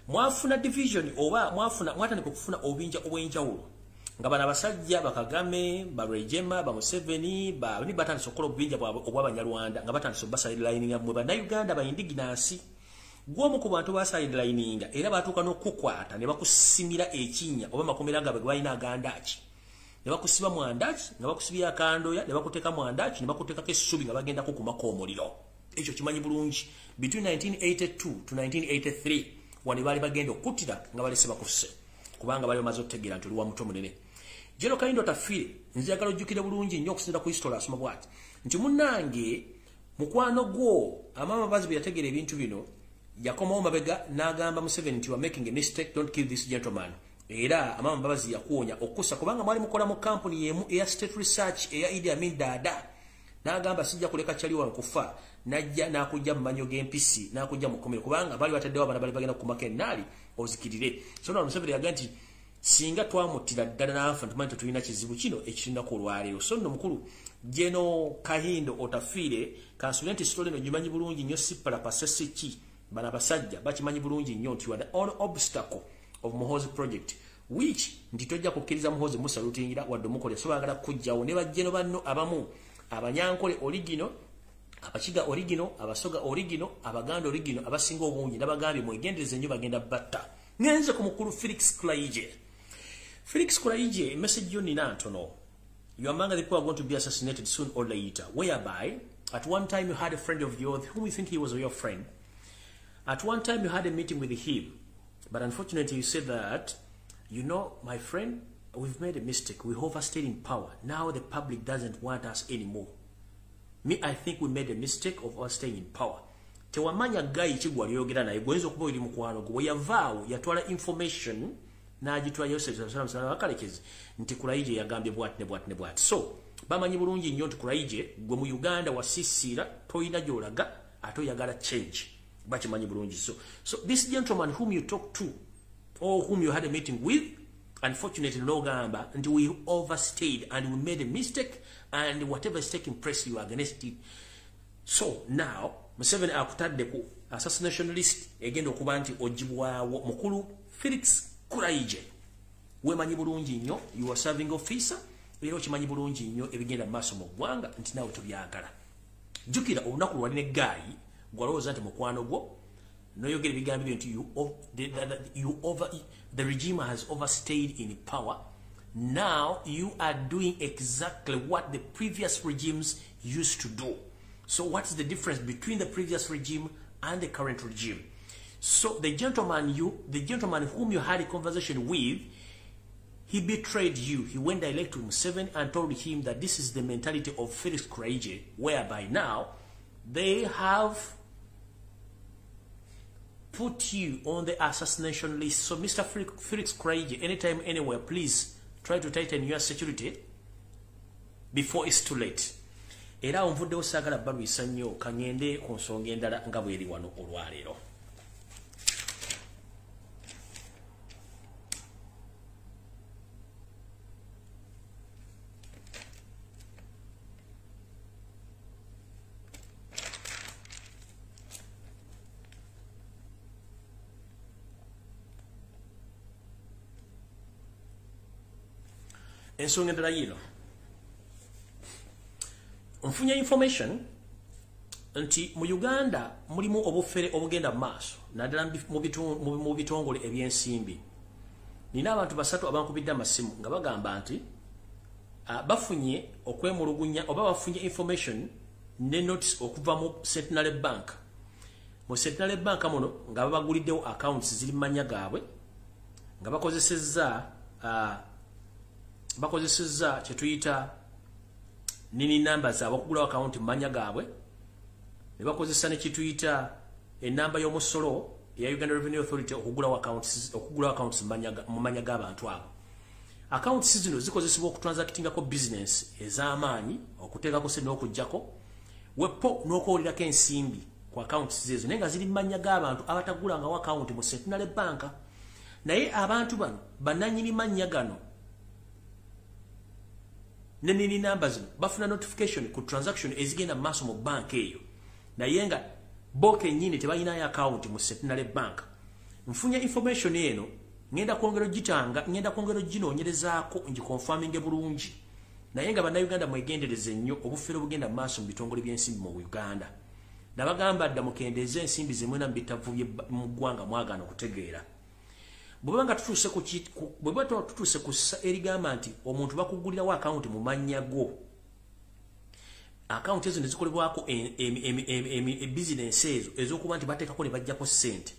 S2: mwafuna division oba mwatandika okufuna obinja obw'enjawulo nga bana basajja bakagame barejema ba Museveni ni batandise okukola obubinja obw'abanyarwanda nga batandise basalilayininga mwe bannayuganda bayindiginansi gw'omu ku bantu basalilayininga era batuuka n'okukwata ne bakusimira ekinnya oba makomera gaabwe ge balina agandaki ne bakusiba mwandaki nga bakusibira akandoya ne bakuteeka mwandaki ne bakuteekako essubi nga bagenda kukumako omuliro ekyo kimanyi bulungi between 1982 to 1983 wano baali bagenda okuttira nga balese bakufuse kubanga bali bamaze okutegeera nti oluwa muto munene Jeno Kahindo tafiire nziyagala ojjukire bulungi nnyo okusinzira ku history asoma bwati nti munnange mukwano gwo amama bazi bwe yategeera ebintu bino yakomawo mabega n'agamba Museveni nti you are making a mistake, don't kill this gentleman era amama babazi yakuwonya okussa kubanga mwali mukola mu kampuni yemu eya state research eya Idi Amin Dada n'agamba sijja kuleka kyali wankufa najja n'akujja mu manyo g'empisi n'akujja mu kkomero kubanga bali bataddewo abana bali bagenda kukumako ennaali ozikirire so no Museveni yaga nti singa twamuttira ddala n'afa ntumanyi tetulina kizibu kino ekirinako olwaleero so nno mukulu Jeno Kahindo otafiire kansubire nti sitole eno gimanyi bulungi nnyo sipala pasesi ki bana basajja bakimanyi bulungi nnyo nti the only obstacle of Muhoozi project which nti tojja kukkiriza Muhoozi musalutingira wadde omukolera so baagala kujjawo ne bajjeno banno abamu abanyankole origino abakiga origino abasoga origino abaganda origino abasinga obungi nabagambye mwegendereze nnyo bagenda batta ngenze ku mukulu Felix Kulaije. Felix Kulaije, message you nina ntono. You among the people are going to be assassinated soon or later, whereby at one time you had a friend of yours whom you think he was your friend. At one time you had a meeting with him, but unfortunately you said that, you know, my friend, we've made a mistake. We overstayed in power. Now the public doesn't want us anymore. Me, I think we made a mistake of overstaying in power. Tewamanya guy chigwa lyogera naye gwenzo kuba iri mukwano gwo yavaawo yatwala information n'agitwala Yosef sallam akalekezi nti Kulaije yagambye bwat. So bamanyi bulungi nnyo nti Kulaije gwe mu Uganda wasisira toyina gyolaga ate yagala change. Bakimanyi bulungi. So this gentleman whom you talked to or whom you had a meeting with, unfortunately Logamba, and we overstayed and we made a mistake, and whatever is taking place you are against it. So now Museveni akutadde ku assassination list egenda okuba nti ogibwawo mukulu Felix Kulaije. Wemanyi bulungi nnyo, you are serving officer, era okimanyi bulungi nnyo ebigenda maaso mu ggwanga nti nawe tobyagala. Jjukira olunaku lwali ne gaayi gwalowooza nti mukwano gwo noyogera ebigambo byo nti the regime has overstayed in power. Now you are doing exactly what the previous regimes used to do. So what is the difference between the previous regime and the current regime? So the gentleman whom you had a conversation with, he betrayed you. He went direct to Museveni and told him that this is the mentality of Felix Kulaije, whereby now they have put you on the assassination list. So Mr. Felix Kulaije, anytime, anywhere, please try to tighten your security before it's too late. Era onvudde osagala balwisa nnyo kangende ku nsonga endala nga bweri wano olwaleero. Ensonga endala yino nfunye information nti mu Uganda mulimu obufere obugenda maaso naddala mu bitongole ebyensimbi. Nina abantu basatu abankubidde amasimu nga bagamba nti bafunye okwemulugunya oba bafunye information ne notice okuva mu Centenary Bank. Mu Centenary Bank muno nga babaguliddewo accounts ziri manya gaabwe nga bakozesezza kyetuyita nini numbers abakugula account manya gaabwe, ne bakozesa ne kituyita enamba y'omusolo ya Uganda Revenue Authority okugula accounts mu manya g'abantu abo. Accounts zino zikozesebwa okutransactingako business ez'amaanyi, okuteekako se n'okuggyako wepo n'okwolirako ensimbi ku accounts zezo naye nga ziri manya g'abantu abatagulangawo account mu Centenary Bank. Naye abantu bano bannannyini mannya gano nini numbers bafuna notification ku transaction ezigenda maaso mu bank eyo naye nga boke nyine tebalinayo account mu Centenary Bank. Nfunye information eno ngenda kwongera ginoonyerezaako ngikonfaminge bulungi naye nga bannayuganda mwegendereze nnyo obufere obugenda maaso mu bitongole by'ensimbi mu Uganda. Nabagamba dda mukendeeze ensimbi zemwena mu bitavubye mu ggwanga mwagaana okutegeera. Bwebanga tutuse ku erigamba nti omuntu bakugulirawo account mu mannya go, account ezo nezikolebwako business ezo ez'okuba nti bateekako ne bajjako ssente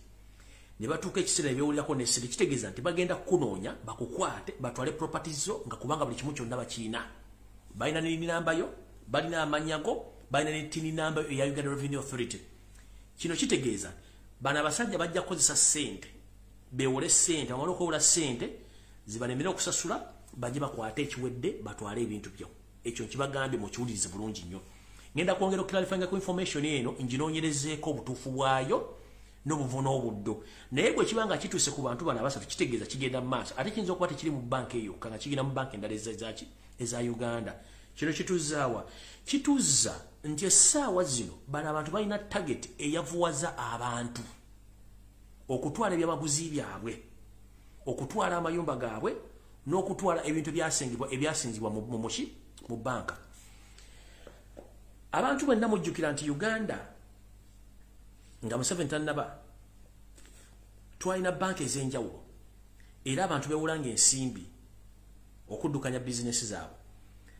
S2: ne batuuka ekiseera ne beewulirako n'essente, kitegeeza nti bagenda kunoonya bakukwate batwale properties zo nga kubanga buli kimu kyonna bakiina. Balina nini nambayo, balina amannya go, balina ne tini nambayo eya Uganda Revenue Authority. Kino kitegeeza bano abasajja bajja kukozesa ssente bewole ssente, amala okuwola ssente zibalemera okusasula bajje bakwate ekiwedde batwale ebintu byo. Ekyo nkibagambye mukiwulirize bulungi nnyo. Ngenda kwongera okuklarifyinga ku information eno nginoonyerezeeko obutuufu bwayo n'obuvuno obuddo. Naye bwe kibanga kituuse ku bantu bano abasatu kitegeeza kigenda mu maaso ate kiyinza okuba tekiri mu banka eyo kanga kigenda mu banka endala eza Uganda. Kino kituzaawa kituza nti essaawa zino bano abantu balina target eyavuwaza abantu okutwala ebyamaguzi byabwe, okutwala amayumba gaabwe n'okutwala ebintu ebyasinzibwa mu banka. Abantu bonna mujjukira nti Uganda nga Museveni tannaba twalina banka ez'enjawulo era abantu bewulanga ensimbi okuddukanya bizinesi zaabwe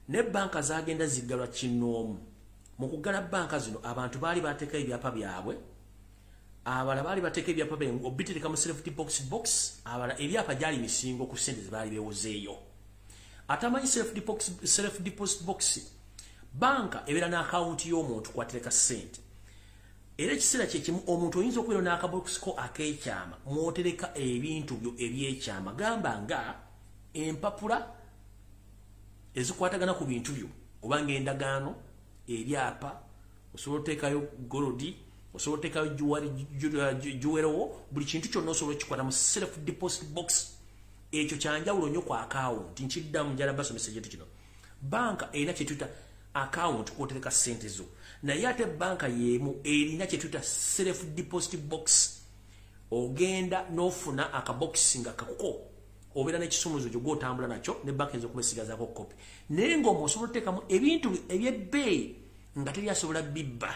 S2: ne banka zagenda ziggalwa kinnoomu mu kuggala banka zino abantu baali bateeka ebyapa byabwe abala baali bateeka ebyapa obitereka mu self deposit box abala ebyapa gyali misingo ku ssente ze baali bewozeeyo atamanyi self deposit box banka ebeera n'akawunti y'omuntu kwatereka ssente era ekiseera kyekimu omuntu oyinza okubeera n'akabokisiko ak'ekyama mwotereka ebintu byo ebyekyama gamba nga empapula ezikwatagana ku bintu byo oba ng'endagaano ebyapa osobola oteekayo golodi osobola oteekayo juwerowo buli kintu kyonna osobola okikwata mu self deposit box ekyo kyanjawulo nnyo ku akawunti nkiddamu njala basomesa ekintu kino banka erina kyetuyita akawunti kwotereka ssente zo naye ate banka yeemu erina kyetuyita self deposit box ogenda n'ofuna akabokisi nga kakuko obeera n'ekisumuzo gyo gw'otambula nakyo ne banka eyinza okuba esigazaako kopi naye ng'omwo osobola oteekamu ebintu ebyebbeeyi nga teri asobola bibba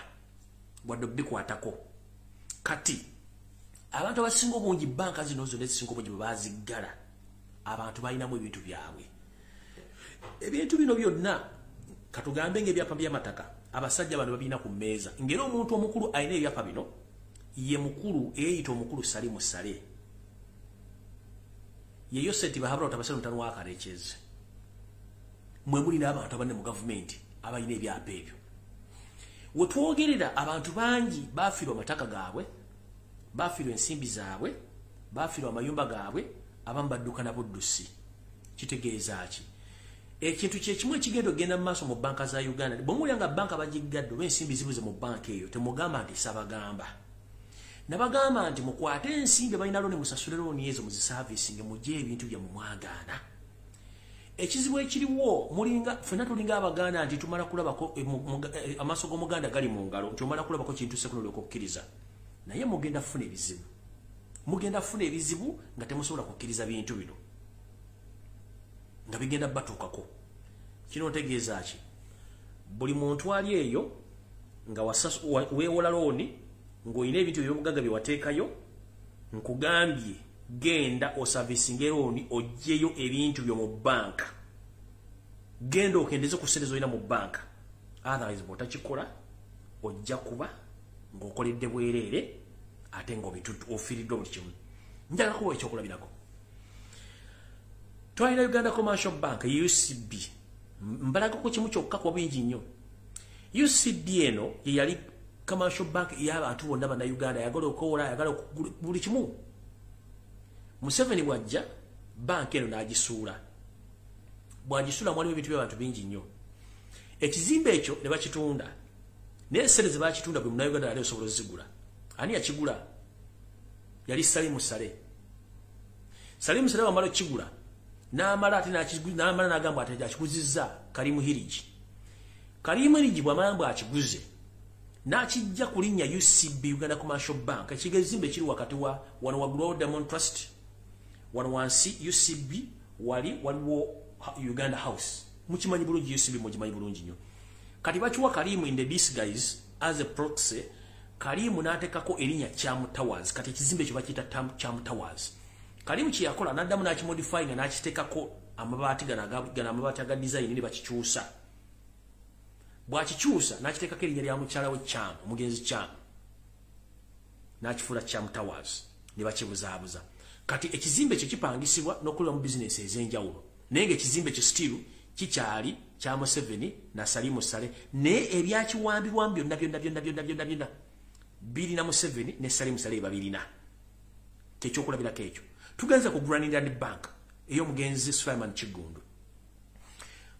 S2: wadde obikwatako kati abantu abasinga obungi banka zino zonna ezisinga obungi bwe baziggala abantu balinamu ebintu byabwe ebintu bino byonna katugambe ng'ebyapa by'amataka abasajja bano babirina ku mmeeza ng'era omuntu omukulu alina ebyapa bino ye mukulu eyeeyita omukulu sali musale yeyo senti bahabula otabasale mutano wakarekyeze mwe muli n'abantu abanne mu gavumenti abalina ebyapa ebyo we twogerera abantu bangi bafiirwa amataka gaabwe bafiirwa ensimbi zaabwe bafiirwa amayumba gaabwe abamu badduka na buddusi kitegeeza ki ekintu kyekimu ekigenda ogenda mu maaso mu banka za Uganda bw'omuwulira nga banka bagiggadde oba ensimbi zibuze mu banka eyo temugamba nti sabagamba nabagamba nti mukwate ensimbi balina looni musasule looni ezo muzisavisinge mugye ebintu byammwe mwagaana ekizibu ekiriwo mulinga ffenna tulinga abaganda nti tumala kulabako amaaso g'omuganda gali mu ngalo nti omala kulabako kintu sekunolyoka okukkiriza naye mugenda funa ebizibu nga temusobola kukkiriza bintu bino nga bigenda batuukako kino ntegeeza ki buli muntu ali eyo nga weewola looni ng'olina ebintu eby'obugagga bye wateekayo nkugambye genda osavisinge looni oggyeyo ebintu byo mu banka genda okendeze ku ssente z'olina mu banka otherwise bw'otakikola ojja kuba ng'okoledde bwereere ate ng'ofiiriddwa buli kimu njagala kuba ekyokulabirako twalina Uganda Commercial Bank UCB mbalagako kimu kyokka kuba bingi nnyo UCB eno ye yali commercial bank y'abantu bonna bannayuganda ayagala okukola ayagala buli kimu Museveni bwajja banki eno n'agisuula bw'agisuula mwalimu ebintu by'abantu bingi nnyo ekizimbe ekyo ne bakitunda naye essente ze bakitunda buli munnayuganda yali osobola ozigula ani yakigula yali Salimu Sale wamala okigula n'amala ate n'amala n'agamba ate akiguzizza Kalimu Hirigi bw'amala bw'akiguze n'akijja ku linnya UCB Uganda Commercial Bank ekigezimbe kiri wakati wano waggulu Diamond Trust wano wansi UCB waliwo Uganda House mukimanyi bulungi UCB mukimanyi bulungi nnyo kati bakiwa Kalimu in the disguise as a proxy Kalimu n'ateekako erinnya Cham Towers kati ekizimbe kyo bakiyita Cham Towers Kalimu kye yakola n'addamu n'akimodify nga n'akiteekako amabaati gano amabaati aga design ne bakikyusa bwakikyusa n'akiteekako erinnya lya mukyala we Cham omugenzi Cham n'akifuula Cham Towers ne bakibuzaabuza kati ekizimbe kyo kipangisibwa n'okukolera mu bizinesi ez'enjawulo naye ng'ekizimbe kyo still kikyali kya Museveni na Salimu Sale naye ebyakiwambibwamu byonna birina Museveni ne Salimu Sale babirina kyekyokulabirako ekyo tugenze ku Granite Bank ey'omugenzi Sulaiman Kigundu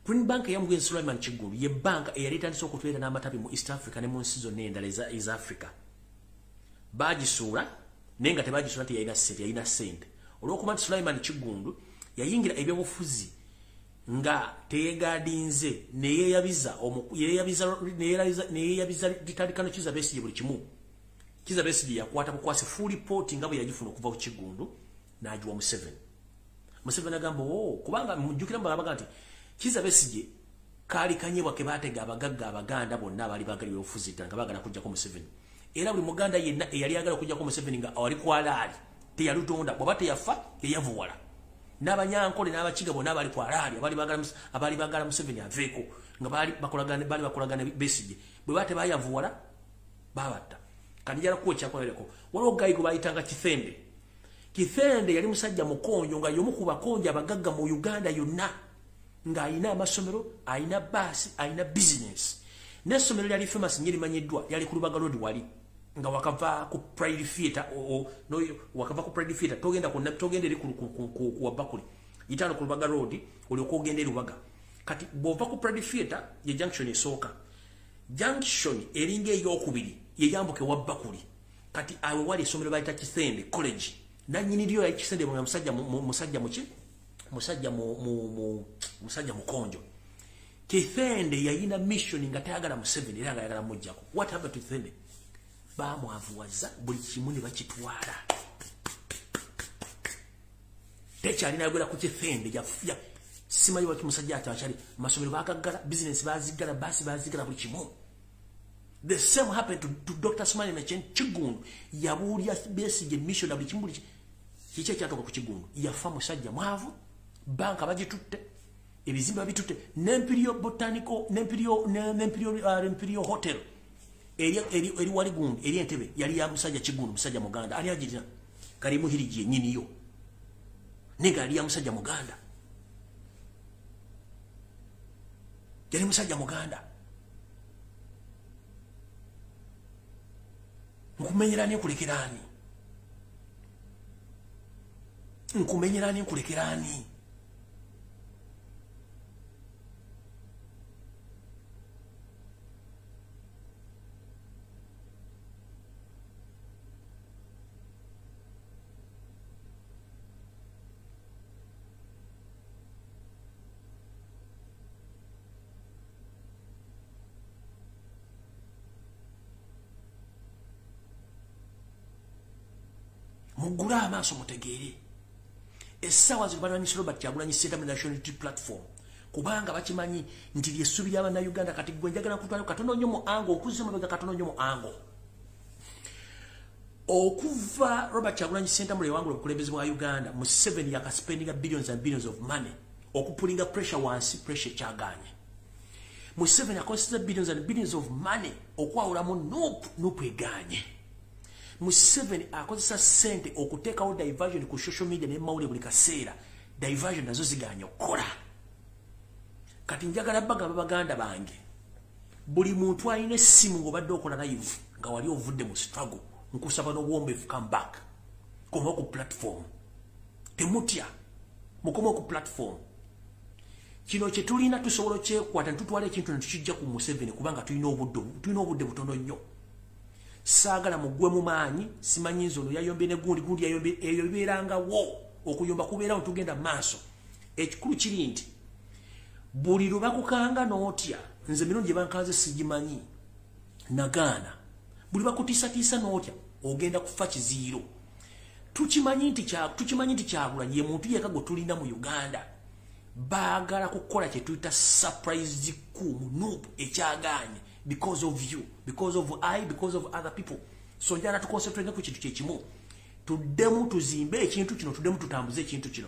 S2: Green Bank ey'omugenzi Sulaiman Kigundu ye banka eyali etandise okutuleeta n'amatabi mu East Africa ne mu nsi zonna endala eza Africa bagisuula naye nga tebagisuula nti yalina ssente olw'okuba nti Sulaiman Kigundu yayingira ebyobufuzi nga teyegadinze neyeyabiza litandikano Kizza Besigye buli kimu Kizza Besigye yakwata bukwasi full report nga bwe yagifuna okuva ku Kigundu n'agiwa Museveni agamba kubanga mujjukira mbalabaga nti Kizza Besigye kaali kanyebwa ke baatega abagagga abaganda bonna abaali baagala ebyobufuzi nga baagala kujjako Museveni era buli muganda yenna eyali agala okujjako Museveni nga awali kwalaali teyalutonda bwaba teyafa yavuwala n'abanyankole n'abakigabo n'abali ku alaali abali bagala Museveni aveeko nga bali bakolagana Besigye bwe bate bayavuwala babatta kati jala kuwa kyakolereko waliwo gayigo bayitanga Kithende yali musajja mukonjo nga yomu ku bakonjo abagagga mu Uganda yonna nga ayina amasomero ayina basi ayina business n'essomero lyali famous nyiri manyiddwa yali ku Lubaga Road wali nga wakava ku Pride Theatre wakava ku Pride Theatre togenda eri ku Wabakuli yitano ku Lubaga Road oli okugenda eri Lubaga kati bwova ku Pride Theatre ye junction esooka junction eringa ey'okubiri ye yambuke Wabakuli kati awo wali essomero bayita Kithende College nanyini lyo ya Kithende mu musajja mukonjo Kithende yayina mission nga tayagala Museveni era nga yagala mujjako what happened to Kithende bamwavuwaza buli kimu ne bakitwala tekyalina yagala ku Kithende ya simanyi waki musajja atawachali masomero bakagala business bazigala basi bazigala buli kimu. The same happened to Dr. Smiley Mechen Chigundu yabuulya Besigye mission buli kimu kiche kyatoka ku Chigundu yafa musajja mwavu banka bagitutte ebizimba bitutte n'Emperial Botanical n'Emperial Hotel eri wali gundi eri Entebbe yali ya musajja Chigundu musajja Muganda ali ajirina kali muhirije nyini yo nega ali ya musajja Muganda yali musajja Muganda nkumenyerani kulekerani mugula amaaso mutegeere essawa zibananyisa Robert Kyagulanyi Ssentamu National Unity Platform kubanga bakimanyi nti lyessubi ly'abana Uganda kati gwe njagala kutwala katono nnyo mu ango okuzza mabega katono nnyo mu ango okuva Robert Kyagulanyi Ssentamu lewangula obukulembeze bwa Uganda mu 7 yakaspendinga billions and billions of money okupulinga pressure wansi pressure kyaganye mu 7 yakozesa billions and billions of money okwawulamu nupu eganye mu 7 akozesa sente okuteekawo diversion ku social media ne mawule buli kaseera diversion nazo ziganya okukola kati njagala bagamba baganda bange buli muntu alina essimu ng'obadde okola live nga wali ovudde mu struggle nkusaba n'obuwombeefu come back koma ku platform temutya mukoma ku platform kino kye tulina tusobola okyekwata netutwala ekintu netukijja ku Museveni kubanga tulina obudde butono nnyo saagala mugwe mu maanyi simanyi nzono yayombe ne gundi yayombe eyo bibeerangawo okuyomba kubeerawo tugenda maaso ekikulu kiri nti buli lubakukanga n'otya nze mirundi gye bankanze sigimanyi nagaana buli bakutiisatiisa n'otya ogenda kufa kiziiro tukimanyi nti Kyagulanyi ye muntu yeka gwe tulina mu Uganda baagala kukola kye tuyita surprise ku nupu ekyaganye because of you, because of I, because of other people. So njala tukonsentrate ku kintu kyekimu. Tuddemu tuzimbe ekintu kino, tuddemu tutambuze ekintu kino.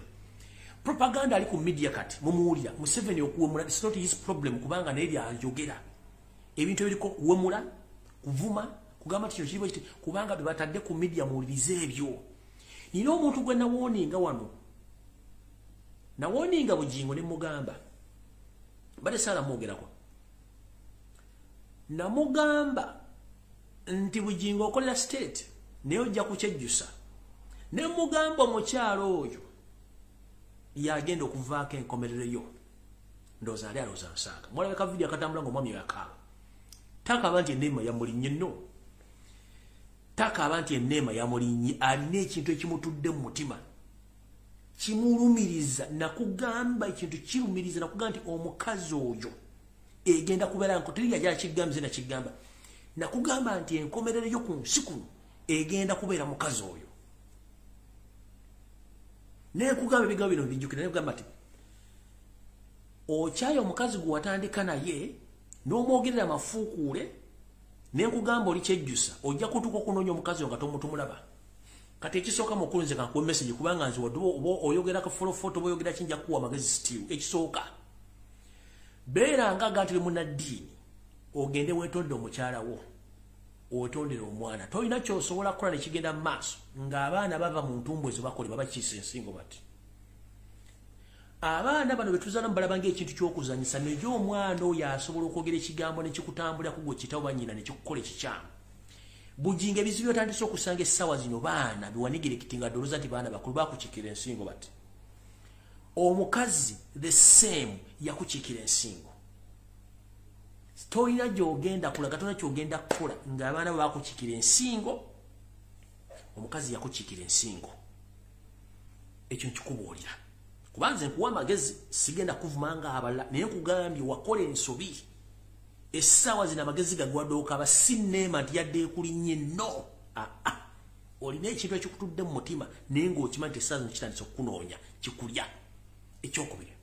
S2: Propaganda ali ku media kati mumuwulira Museveni okuwemula it's not his problem kubanga naye byayogera. Ebintu ebiriko kuwemula, kuvuma, kugamba kino kiriwo kiti kubanga bebatadde ku media muwulirize ebyo. Nina omuntu gwe nawoninga wano. Nawoninga Bujingo ne mugamba. Bade sala mwogerako. Namugamba nti Bujingo okola state naye ojja kukyejjusa ne mugamba omukyalo oyo yagenda okuvaako enkomerero yo ndowooza ali alowooza nsaaga mwalabeka vidiyo akatambula ng'omwami yakaaba takaaba nti enneema yamulinnye nno takaaba nti enneema yamulinnye alina ekintu ekimutudde mu mutima kimulumiriza nakugamba ekintu kirumiriza nakugamba nti omukazi oyo egenda kubeera nko teri yajala kigamba zina kigamba nakugamba nti enkomerero yo ku nsi kuno egenda kubeera mukazi oyo naye kugamba ebigambo bino bijjukira nekugamba nti okyayo omukazi gwe watandika naye n'omwogerera amafuukuule ne nkugamba oli kyejjusa ojja kutuuka okunoonya omukazi oyo nga tomutumulaba kati ekisooka mukunze kankuwa message kubanga nzi wadde oyogera ka follow photo boyogera kinja kuwa magezi still ekisooka beera nga gantire munaddiini ogende weetonde omukyala wo otondera omwana tolina kyosobola kukola nekigenda mu maaso ng'abaana bava mu ntumbu ezo bakole babakiisa ensingo bati abaana bano betuzaala mubalaba ng'ekintu ky'okuzanyisa nejo omwana oyo asobola okwogera ekigambo nekikutambulako gwe kitabo bannyina nekikukola ekikyamu bujinga ebizibu byotandise okusanga essaawa zino baana biwanigirikiti nga ddoloza nti baana bakulu bakukikira ensingo bati omukazi the same yakukikira ensingo tolina gy'ogenda kulaga tolina ky'ogenda kukola ng'abaana bakukikira ensingo omukazi yakukikira ensingo ekyo nkikubuulira kubanze nkuwa amagezi sigenda kuvumanga abalala naye nkugambye wakola ensobi essaawa zino amagezi gagwadooka abasinneema nti yadde ekulinnye no olina ekintu ekikutudde mu mutima naye ng'okima nti essaawa zino kitandise okukunoonya kikulya ekyokubiri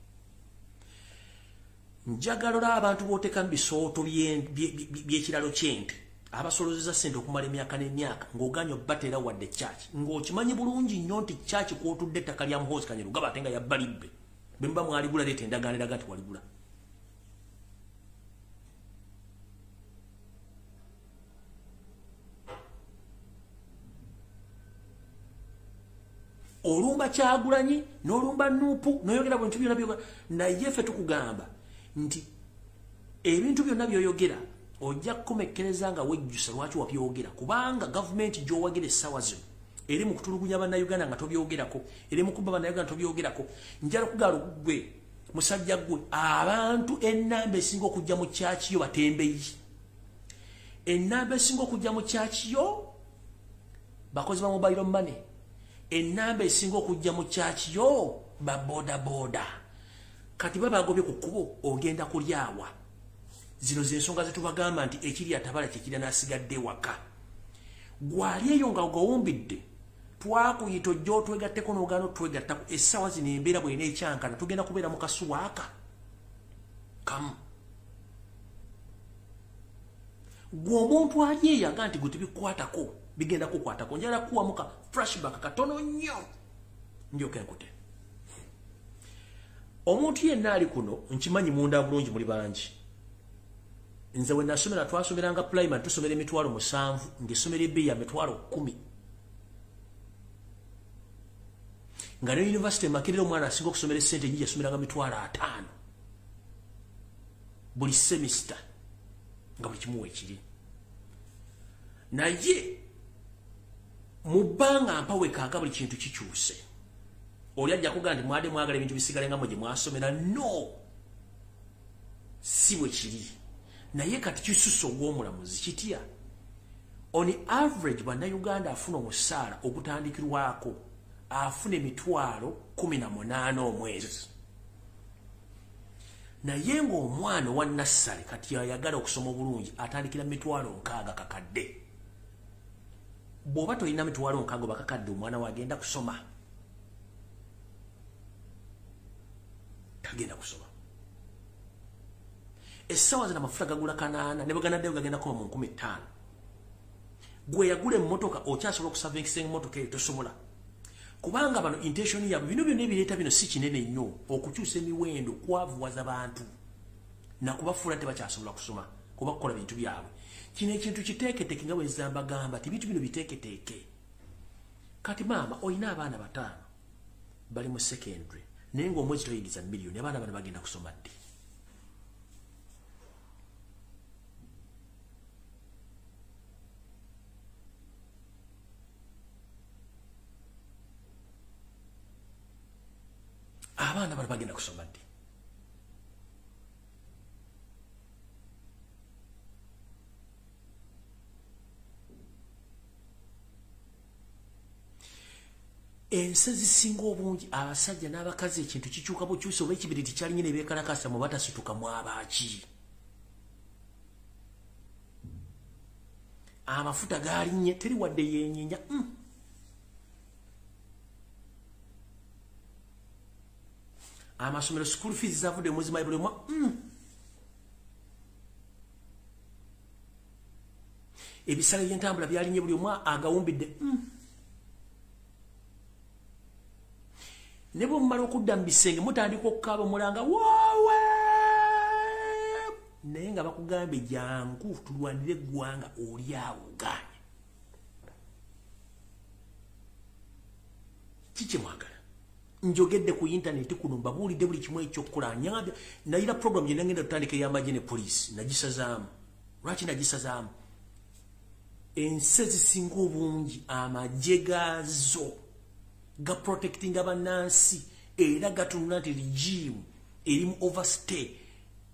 S2: njagalola abantu booteeka mu bisooto by'ekiralo ky'ente abasolozeza ssente okumala emyaka n'emyaka ng'oganya obbateera wadde church ng'okimanyi bulungi nnyo nti church kw'otudde ettaka lya muhoozi Kanyarugaba ate nga yabbalibbe bwe muba mwaligula leeta endagaano eraga nti waligula olumba Kyagulanyi n'olumba Nuupu n'oyogera bwe bintu byonna byogera naye ffe tukugamba nti ebintu byonna by'oyogera ojja kukomekkereza nga wejjusa lwaki wabyogera kubanga gavumenti gy'owagira essaawa zino eri mu kutulugunya bannayuganda nga tobyogerako eri mu kubba bannayuganda tobyogerako njala okugala gwe musajja gwe abantu ennamba esinga okujja mu kyakiyo batembeyi ennamba esinga okujja mu kyakiyo bakozi ba mobile money ennamba esinga okujja mu kyakiyo babodaboda kati babagobye ku kkubo ogenda kulyawa zino z'ensonga zetubagamba nti ekiri atabala kyekirya n'asigadde waka gwali eyo nga ogawumbidde twakuyita ojja otwegatteko n'ogaana otwegattako essaawa zino embeera bw'erina ekyankana tugenda kubeera mu kasuwaaka kamu gwe omuntu ali eyaga nti gwe tebikukwatako bigenda kukwatako njala kuwamu ka flashback katono nnyo ndyoke nkute omuntu yenna ali kuno nkimanyi munda bulungi muli bangi nze we nasomera twasomeranga primary tusomera emitwalo 7 ng'essomero ebbeeyi ya mitwalo 10 nga ne university Makerere omwana asinga okusomera essente nyingi yasomeranga mitwalo 5 buli semester nga buli kimu weekiri naye mu bbanga mpawe kaaga buli kintu kikyuse oli ajja kugaa nti mwade mwagala ebintu bisigale nga mwe gye mwasomera no si bwe kiri naye kati kisusse ogw'omulamuzi kitya on average bannayuganda afuna omusaala ogutandikirwako afuna emitwalo 18 omwezi naye ng'omwana owa nassale kati ayagala okusoma obulungi atandikira mitwalo 6 kakadde bw'oba tolina mitwalo 6 bakakadde omwana wagenda kusoma tagenda kusoma essaawa zina amafuta gagula 8 ne baganaddeyo gagenda kuba mu 15 gwe yagula emmotoka okyasobola okusavinkisinga emmotoka eyo tosobola kubanga bano intention yabwe bino byonna ebireeta bino si kinene nnyo okukyusa emiwendo kwavuwaza bantu nakubafuula tebakyasobola kusoma kuba kukola bintu byabwe kino ekintu kiteeketeeke nga bwezamba gamba ti bintu bino biteeketeeke kati maama olina abaana 5 bali mu secondary naye ng'omwezi toyingiza miliyoni abaana bano bagenda kusoma ddi abaana bano bagenda kusoma ddi ensi zisinga obungi abasajja n'abakazi ekintu kikyuka bukyusa oba ekibiri tikyalinye ne beekalakasa mu batasituka mu abaaki amafuta gaalinnye teri wadde yenyinya amasomero school fees zavudde mwezi mayi bulimwa ebisale by'entambula byalinnye buli omwa agawumbidde ne bwe mumala okudda mu bisenge mutandika okukaaba omulanga woowe naye nga bakugambye jangu tulwanire eggwanga oli awo ogaanye. Kiki mwagala? Njogedde ku internet kuno mbabuulidde buli kimu ekyokukola nyambya nayira program gye nagenda tutandika ey'amagye ne poliisi nagisazaamu. Lwaki nagisazaamu? Ensi ezisinga obungi amagye gaazo ga protecting abannansi era gatunula nti regime erimu overstay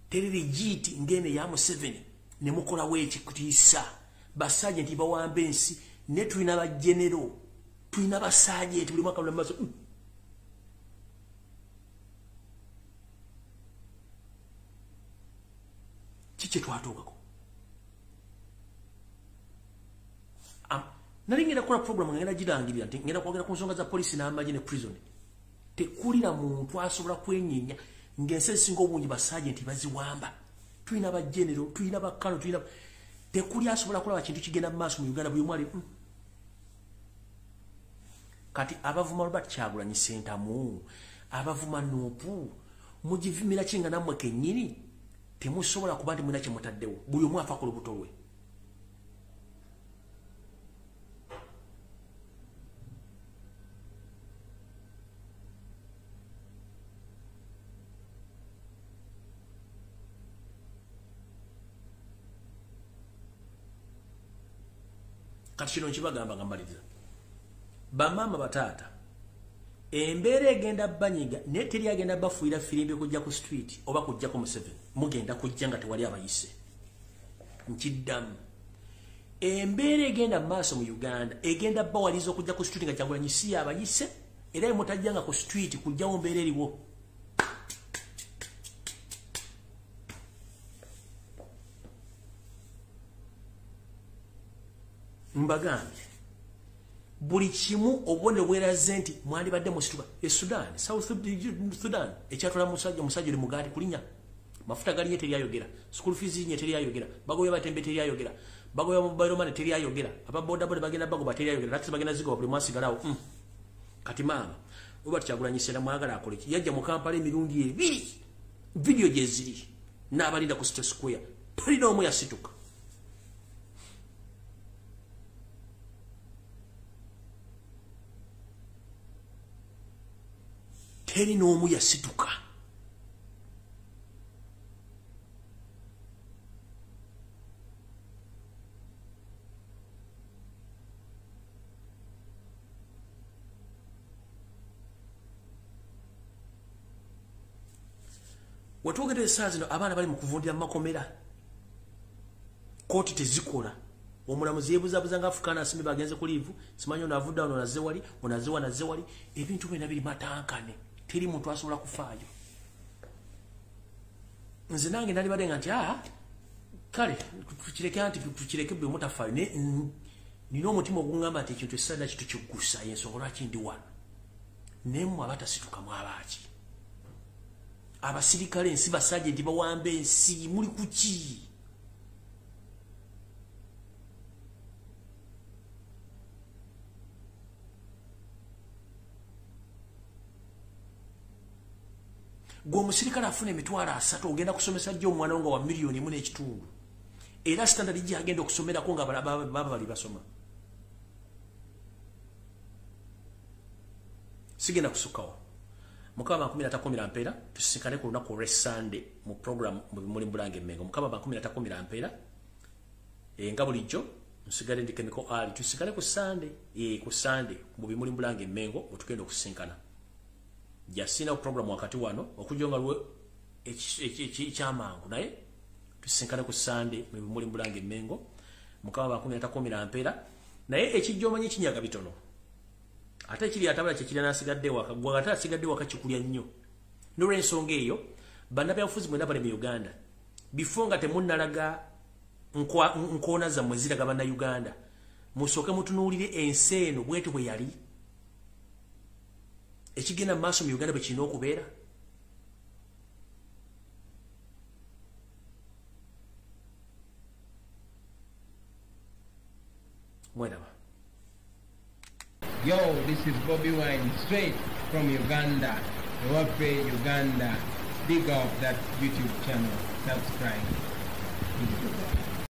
S2: teri rigiti ngene ya Museveni ne mukolawo ekikutiisa basajenti bawamba ensi ne tulina bagenero tulina basajenti buli mwaka mulamazo kiki twatuukako. Nali ngenda kukola program ngenda girangirira nti ngenda kwogera ku nsonga za poliisi n'amagye ne prison. Tekulira muntu asobola kwenyinya ng'ensi ezisinga obungi basajenti baziwamba. Tulina bagenero, tulina bakalo, tulina tekuli asobola kulaba kintu kigenda mu maaso mu Uganda buli mwali. Kati abavuma Robert Kyagulanyi Ssentamu, abavuma Nuupu, mugivimira kinga nammwe kennyini temusobola kuba nti mulina kye mutaddewo. Buli omu afa ku lubuto lwe. Kati kino nkibagamba nga mmaliriza. Bamaama bataata embeera egenda banyiga naye teri agenda bafuira firimbi kujja ku street oba kujja ku Museveni mugenda kujja nga tewali abayise. Nkiddamu embeera egenda mu maaso mu Uganda egenda bawaliza okujja ku street nga Kyagulanyi si abayise era mutajjanga ku street kujjawo mbeera eriwo. Mbagambye buli kimu obone bweraze nti mwandibadde mu situba Sudan, South Sudan ekyatwala musajja oli mugaati kulinya mafuta gali nye teriyayogera, school fees nye teriyayogera, bagoya batembe teriyayogera, bagoya mobile money teriyayogera, aba boda boda bagenda bago bateriyayogera, taxi bagenda zigo buli mwasi galawo. Kati mama Robert Kyagulanyi Ssentamu mwagala akole ki yajja mu Kampala emirundi ebiri video gye ziri n'abalinda ku State Square talina omu yasituka. Teri n'omu yasituka. Watwogera essaawa zino abaana bali mu kuvundira mu makomera. Kooti tezikola. Omulamuzi yeebuzabuza nga Afukana asimbe bagenze ku liivu, simanyi ono avudde ono nazze wali, ono nazze wali, ebintu byonna biri matankane. Teri muntu asobola kufaayo. Nze nange nali badenga nti kale tukireke bwe mutafaayo nina omutima ogungamba nti ekintu essanda kitu kiggusa y'ensonga lwaki ndi wano. Naye mmwe abatasituka mwabaaki? Abasirikale ensi basajenti bawamba ensi muli kuki? Gwe omusirikale afuna emitwalo 3 ogenda kusomesa jjo omwana wo nga wa miliyoni 1.5 era standard gye agenda okusomerako nga baba bali basoma. Sigenda kusukkawo. Mukama 13 mpeera tusisikane ku lunaku olw'e Sunday mu program mu bimuli Mbulange Mmengo. Mukama 13 mpeera nga bulijjo nsigale ndi Chemical Ali tusisikane ku Sunday ku Sunday mu bimuli Mbulange Mmengo otugenda okusinkana. Jasina program wakati wano okujonga lwe ekyamangu naye tusinkane ku Sunday mu bimuli Mbulange Mmengo. Mukama 13 mpeera naye ekijjomanyi kinyaga bitono. Ate kiri atabala kye kiri nasigadde waka gwa ate asigadde waka kikulya nnyo. N'olw'ensonga eyo bannabyabufuzi mwenda bali mu Uganda before nga temunnalaga nkoona zammwe ziraga bannayuganda musooke mutunuulire ensi eno bwetyo bwe yali ekigenda mu maaso mu Uganda bwe kirina okubeera. Mweraba.
S1: Yo, this is Bobby Wine, straight from Uganda. Ewaffe, Uganda. Big up that YouTube channel. Subscribe.